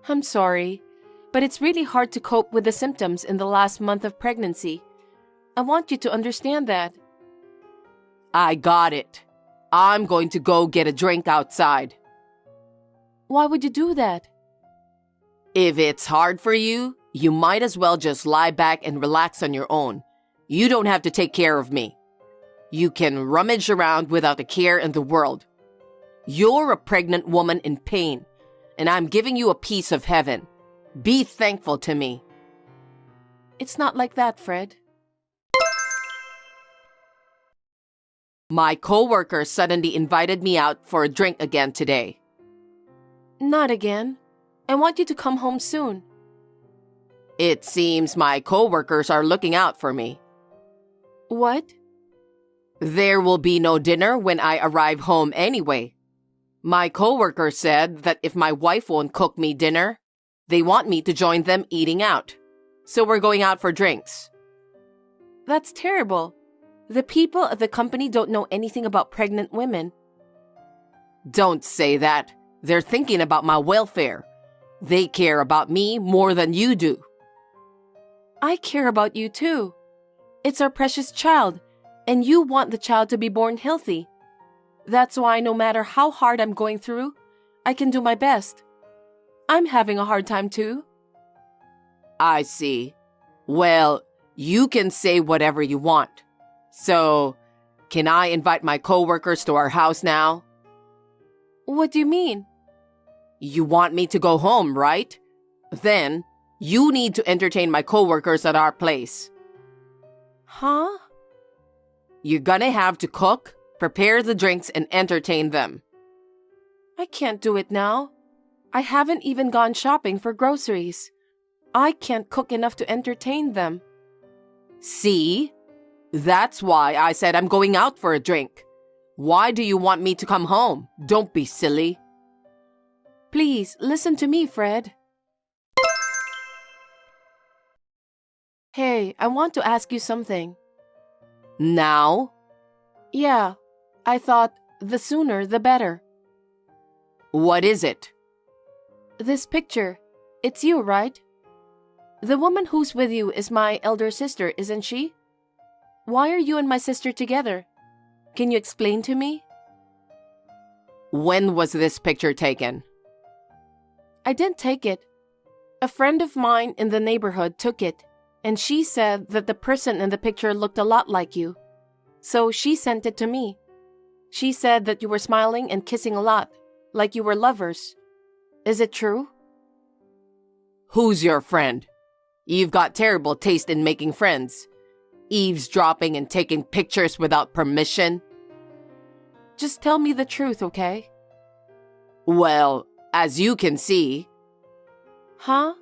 I'm sorry, but it's really hard to cope with the symptoms in the last month of pregnancy. I want you to understand that. I got it. I'm going to go get a drink outside. Why would you do that? If it's hard for you, you might as well just lie back and relax on your own. You don't have to take care of me. You can rummage around without a care in the world. You're a pregnant woman in pain, and I'm giving you a piece of heaven. Be thankful to me. It's not like that, Fred. My coworker suddenly invited me out for a drink again today. Not again. I want you to come home soon. It seems my coworkers are looking out for me. What? There will be no dinner when I arrive home anyway. My coworker said that if my wife won't cook me dinner, they want me to join them eating out. So we're going out for drinks. That's terrible. The people at the company don't know anything about pregnant women. Don't say that. They're thinking about my welfare. They care about me more than you do. I care about you too. It's our precious child, and you want the child to be born healthy. That's why no matter how hard I'm going through, I can do my best. I'm having a hard time too. I see. Well, you can say whatever you want. So, can I invite my coworkers to our house now? What do you mean? You want me to go home, right? Then, you need to entertain my coworkers at our place. Huh? You're gonna have to cook, prepare the drinks, and entertain them. I can't do it now. I haven't even gone shopping for groceries. I can't cook enough to entertain them. See? That's why I said I'm going out for a drink. Why do you want me to come home? Don't be silly. Please, listen to me, Fred. Hey, I want to ask you something. Now? Yeah, I thought the sooner the better. What is it? This picture, it's you, right? The woman who's with you is my elder sister, isn't she? Why are you and my sister together? Can you explain to me? When was this picture taken? I didn't take it. A friend of mine in the neighborhood took it, and she said that the person in the picture looked a lot like you. So she sent it to me. She said that you were smiling and kissing a lot, like you were lovers. Is it true? Who's your friend? You've got terrible taste in making friends. Eavesdropping and taking pictures without permission. Just tell me the truth, okay? Well, as you can see... Huh?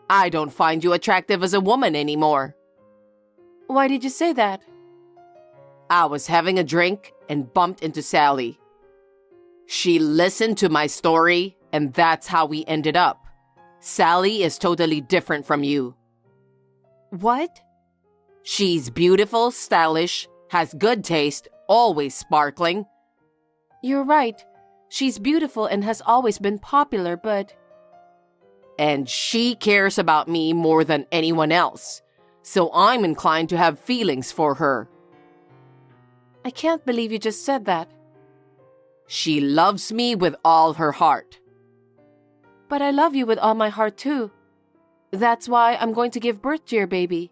I don't find you attractive as a woman anymore. Why did you say that? I was having a drink and bumped into Sally. She listened to my story, and that's how we ended up. Sally is totally different from you. What? She's beautiful, stylish, has good taste, always sparkling. You're right. She's beautiful and has always been popular, but... And she cares about me more than anyone else. So I'm inclined to have feelings for her. I can't believe you just said that. She loves me with all her heart. But I love you with all my heart too. That's why I'm going to give birth to your baby.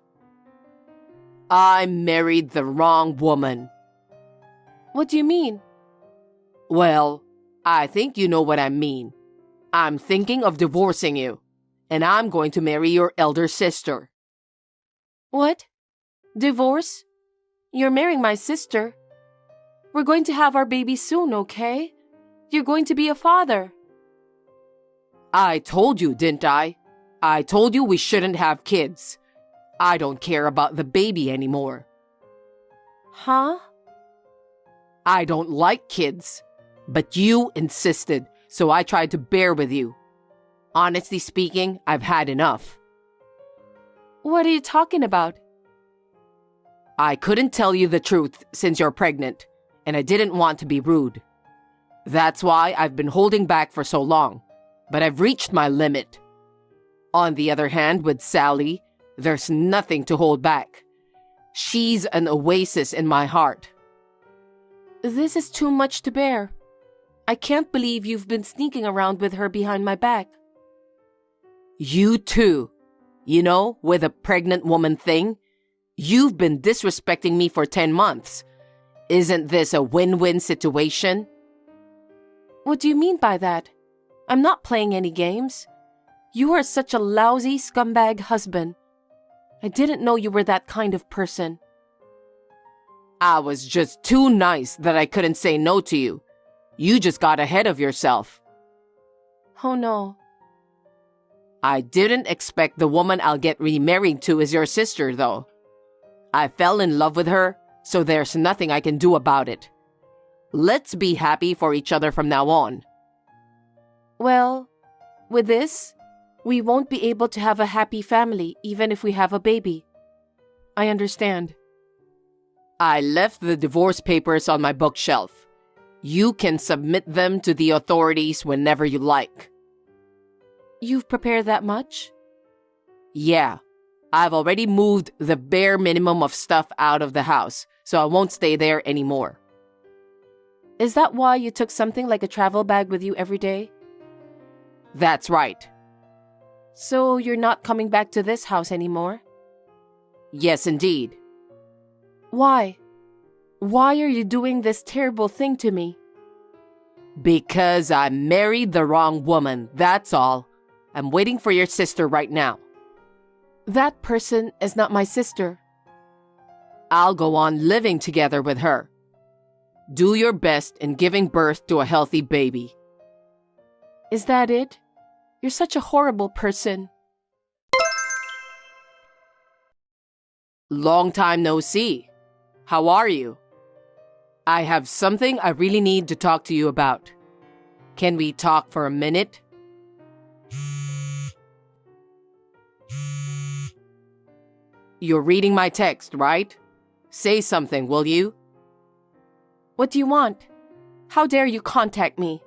I married the wrong woman. What do you mean? Well, I think you know what I mean. I'm thinking of divorcing you, and I'm going to marry your elder sister. What? Divorce? You're marrying my sister. We're going to have our baby soon, okay? You're going to be a father. I told you, didn't I? I told you we shouldn't have kids. I don't care about the baby anymore. Huh? I don't like kids, but you insisted, so I tried to bear with you. Honestly speaking, I've had enough. What are you talking about? I couldn't tell you the truth since you're pregnant, and I didn't want to be rude. That's why I've been holding back for so long, but I've reached my limit. On the other hand, with Sally, there's nothing to hold back. She's an oasis in my heart. This is too much to bear. I can't believe you've been sneaking around with her behind my back. You too. You know, with a pregnant woman thing, you've been disrespecting me for 10 months. Isn't this a win-win situation? What do you mean by that? I'm not playing any games. You are such a lousy scumbag husband. I didn't know you were that kind of person. I was just too nice that I couldn't say no to you. You just got ahead of yourself. Oh no. I didn't expect the woman I'll get remarried to is your sister, though. I fell in love with her, so there's nothing I can do about it. Let's be happy for each other from now on. Well, with this, we won't be able to have a happy family even if we have a baby. I understand. I left the divorce papers on my bookshelf. You can submit them to the authorities whenever you like. You've prepared that much? Yeah. I've already moved the bare minimum of stuff out of the house, so I won't stay there anymore. Is that why you took something like a travel bag with you every day? That's right. So you're not coming back to this house anymore? Yes, indeed. Why? Why are you doing this terrible thing to me? Because I married the wrong woman, that's all. I'm waiting for your sister right now. That person is not my sister. I'll go on living together with her. Do your best in giving birth to a healthy baby. Is that it? You're such a horrible person. Long time no see. How are you? I have something I really need to talk to you about. Can we talk for a minute? You're reading my text, right? Say something, will you? What do you want? How dare you contact me?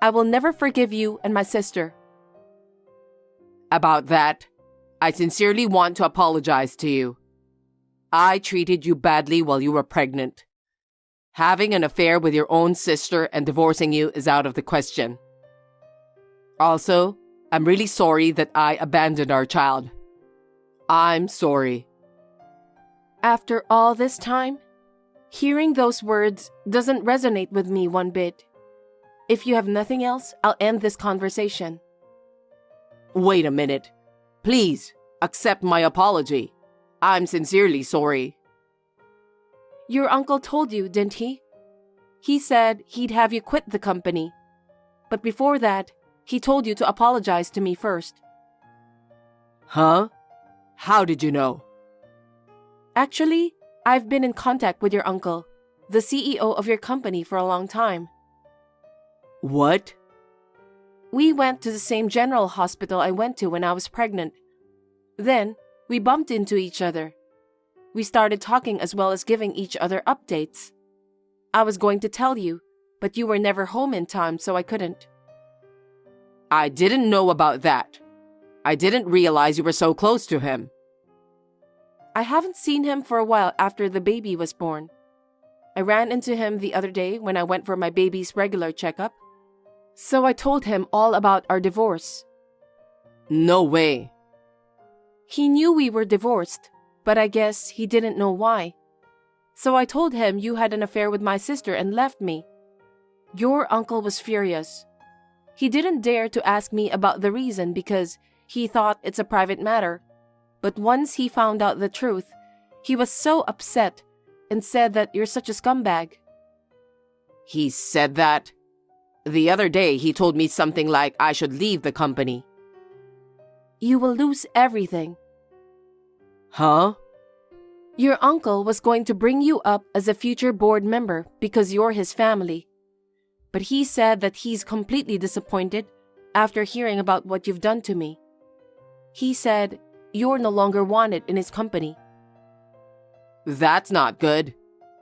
I will never forgive you and my sister. About that, I sincerely want to apologize to you. I treated you badly while you were pregnant. Having an affair with your own sister and divorcing you is out of the question. Also, I'm really sorry that I abandoned our child. I'm sorry. After all this time, hearing those words doesn't resonate with me one bit. If you have nothing else, I'll end this conversation. Wait a minute. Please, accept my apology. I'm sincerely sorry. Your uncle told you, didn't he? He said he'd have you quit the company. But before that, he told you to apologize to me first. Huh? How did you know? Actually, I've been in contact with your uncle, the CEO of your company, for a long time. What? We went to the same general hospital I went to when I was pregnant. Then, we bumped into each other. We started talking as well as giving each other updates. I was going to tell you, but you were never home in time, so I couldn't. I didn't know about that. I didn't realize you were so close to him. I haven't seen him for a while after the baby was born. I ran into him the other day when I went for my baby's regular checkup. So I told him all about our divorce. No way. He knew we were divorced, but I guess he didn't know why. So I told him you had an affair with my sister and left me. Your uncle was furious. He didn't dare to ask me about the reason because he thought it's a private matter. But once he found out the truth, he was so upset and said that you're such a scumbag. He said that? The other day he told me something like I should leave the company. You will lose everything. Huh? Your uncle was going to bring you up as a future board member because you're his family. But he said that he's completely disappointed after hearing about what you've done to me. He said you're no longer wanted in his company. That's not good.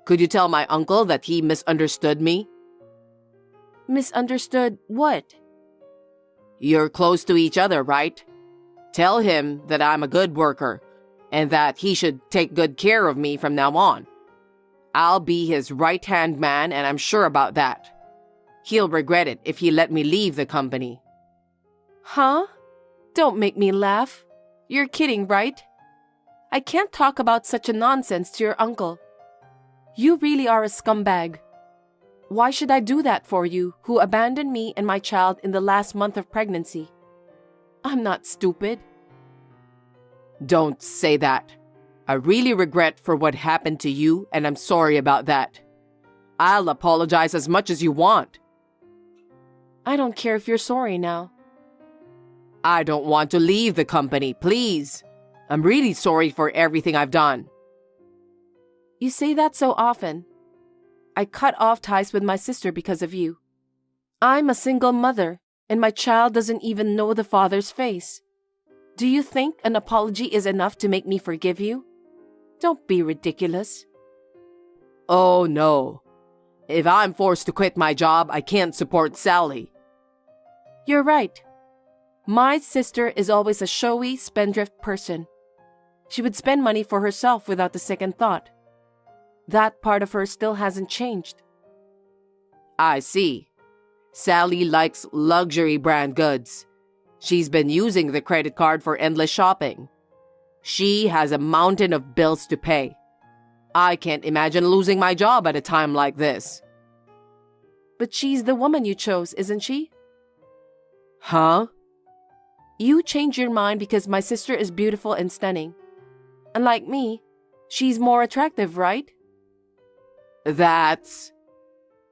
Could you tell my uncle that he misunderstood me? Misunderstood what? You're close to each other, right? Tell him that I'm a good worker and that he should take good care of me from now on. I'll be his right-hand man, and I'm sure about that. He'll regret it if he let me leave the company. Huh? Don't make me laugh. You're kidding, right? I can't talk about such a nonsense to your uncle. You really are a scumbag. Why should I do that for you, who abandoned me and my child in the last month of pregnancy? I'm not stupid. Don't say that. I really regret for what happened to you, and I'm sorry about that. I'll apologize as much as you want. I don't care if you're sorry now. I don't want to leave the company, please. I'm really sorry for everything I've done. You say that so often. I cut off ties with my sister because of you. I'm a single mother, and my child doesn't even know the father's face. Do you think an apology is enough to make me forgive you? Don't be ridiculous. Oh, no. If I'm forced to quit my job, I can't support Sally. You're right. My sister is always a showy, spendthrift person. She would spend money for herself without a second thought. That part of her still hasn't changed. I see. Sally likes luxury brand goods. She's been using the credit card for endless shopping. She has a mountain of bills to pay. I can't imagine losing my job at a time like this. But she's the woman you chose, isn't she? Huh? You changed your mind because my sister is beautiful and stunning. Unlike me, she's more attractive, right? That's...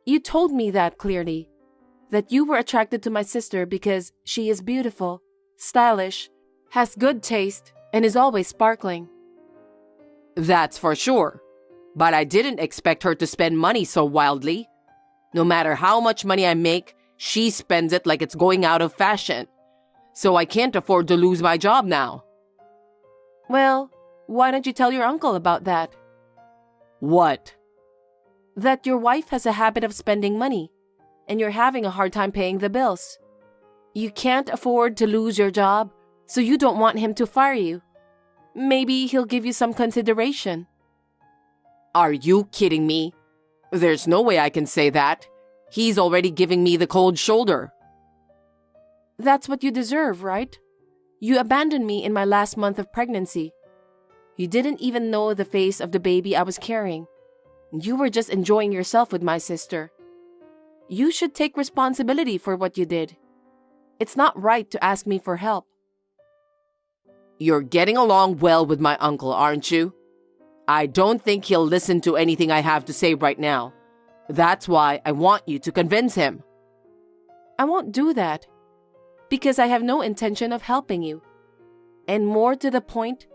You told me that clearly. That you were attracted to my sister because she is beautiful, stylish, has good taste, and is always sparkling. That's for sure. But I didn't expect her to spend money so wildly. No matter how much money I make, she spends it like it's going out of fashion. So I can't afford to lose my job now. Well, why don't you tell your uncle about that? What? That your wife has a habit of spending money, and you're having a hard time paying the bills. You can't afford to lose your job, so you don't want him to fire you. Maybe he'll give you some consideration. Are you kidding me? There's no way I can say that. He's already giving me the cold shoulder. That's what you deserve, right? You abandoned me in my last month of pregnancy. You didn't even know the face of the baby I was carrying. You were just enjoying yourself with my sister. You should take responsibility for what you did. It's not right to ask me for help. You're getting along well with my uncle, aren't you? I don't think he'll listen to anything I have to say right now. That's why I want you to convince him. I won't do that, because I have no intention of helping you. And more to the point,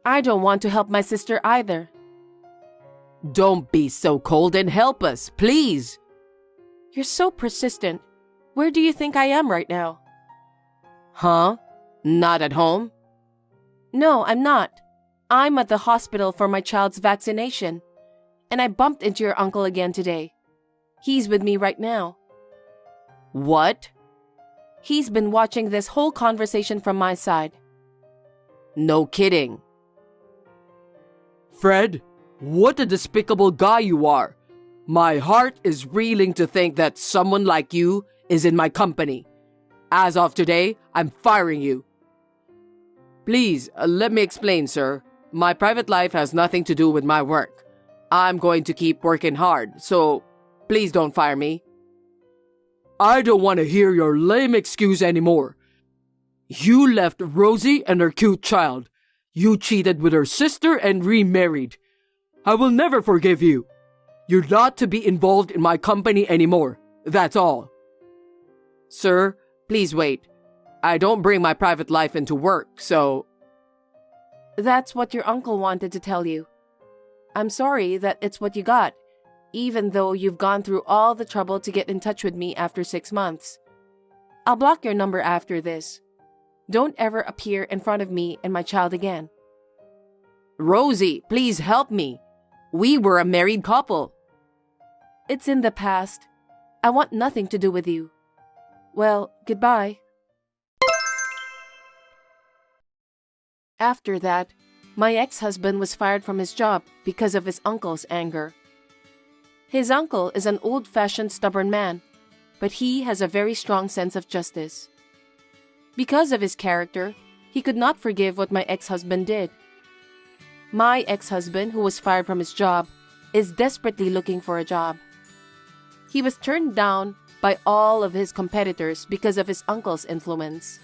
I don't want to help my sister either. Don't be so cold and help us, please. You're so persistent. Where do you think I am right now? Huh? Not at home? No, I'm not. I'm at the hospital for my child's vaccination. And I bumped into your uncle again today. He's with me right now. What? He's been watching this whole conversation from my side. No kidding. Fred, what a despicable guy you are. My heart is reeling to think that someone like you is in my company. As of today, I'm firing you. Please, let me explain, sir. My private life has nothing to do with my work. I'm going to keep working hard, so please don't fire me. I don't want to hear your lame excuse anymore. You left Rosie and her cute child. You cheated with her sister and remarried. I will never forgive you. You're not to be involved in my company anymore. That's all. Sir, please wait. I don't bring my private life into work, so... That's what your uncle wanted to tell you. I'm sorry that it's what you got, even though you've gone through all the trouble to get in touch with me after 6 months. I'll block your number after this. Don't ever appear in front of me and my child again. Rosie, please help me. We were a married couple. It's in the past. I want nothing to do with you. Well, goodbye. After that, my ex-husband was fired from his job because of his uncle's anger. His uncle is an old-fashioned stubborn man, but he has a very strong sense of justice. Because of his character, he could not forgive what my ex-husband did. My ex-husband, who was fired from his job, is desperately looking for a job. He was turned down by all of his competitors because of his uncle's influence.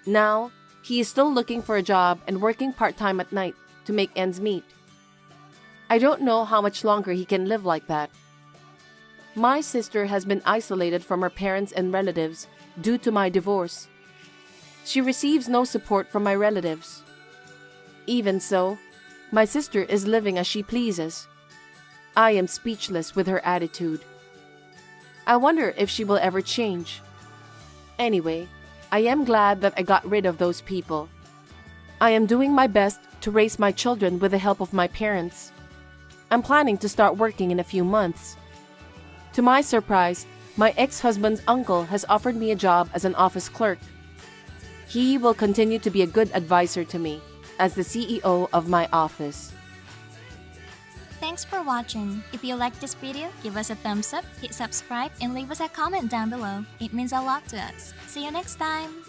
Now, he is still looking for a job and working part-time at night to make ends meet. I don't know how much longer he can live like that. My sister has been isolated from her parents and relatives due to my divorce. She receives no support from my relatives. Even so, my sister is living as she pleases. I am speechless with her attitude. I wonder if she will ever change. Anyway, I am glad that I got rid of those people. I am doing my best to raise my children with the help of my parents. I'm planning to start working in a few months. To my surprise, my ex-husband's uncle has offered me a job as an office clerk. He will continue to be a good advisor to me as the CEO of my office. Thanks for watching. If you liked this video, give us a thumbs up, hit subscribe, and leave us a comment down below. It means a lot to us. See you next time!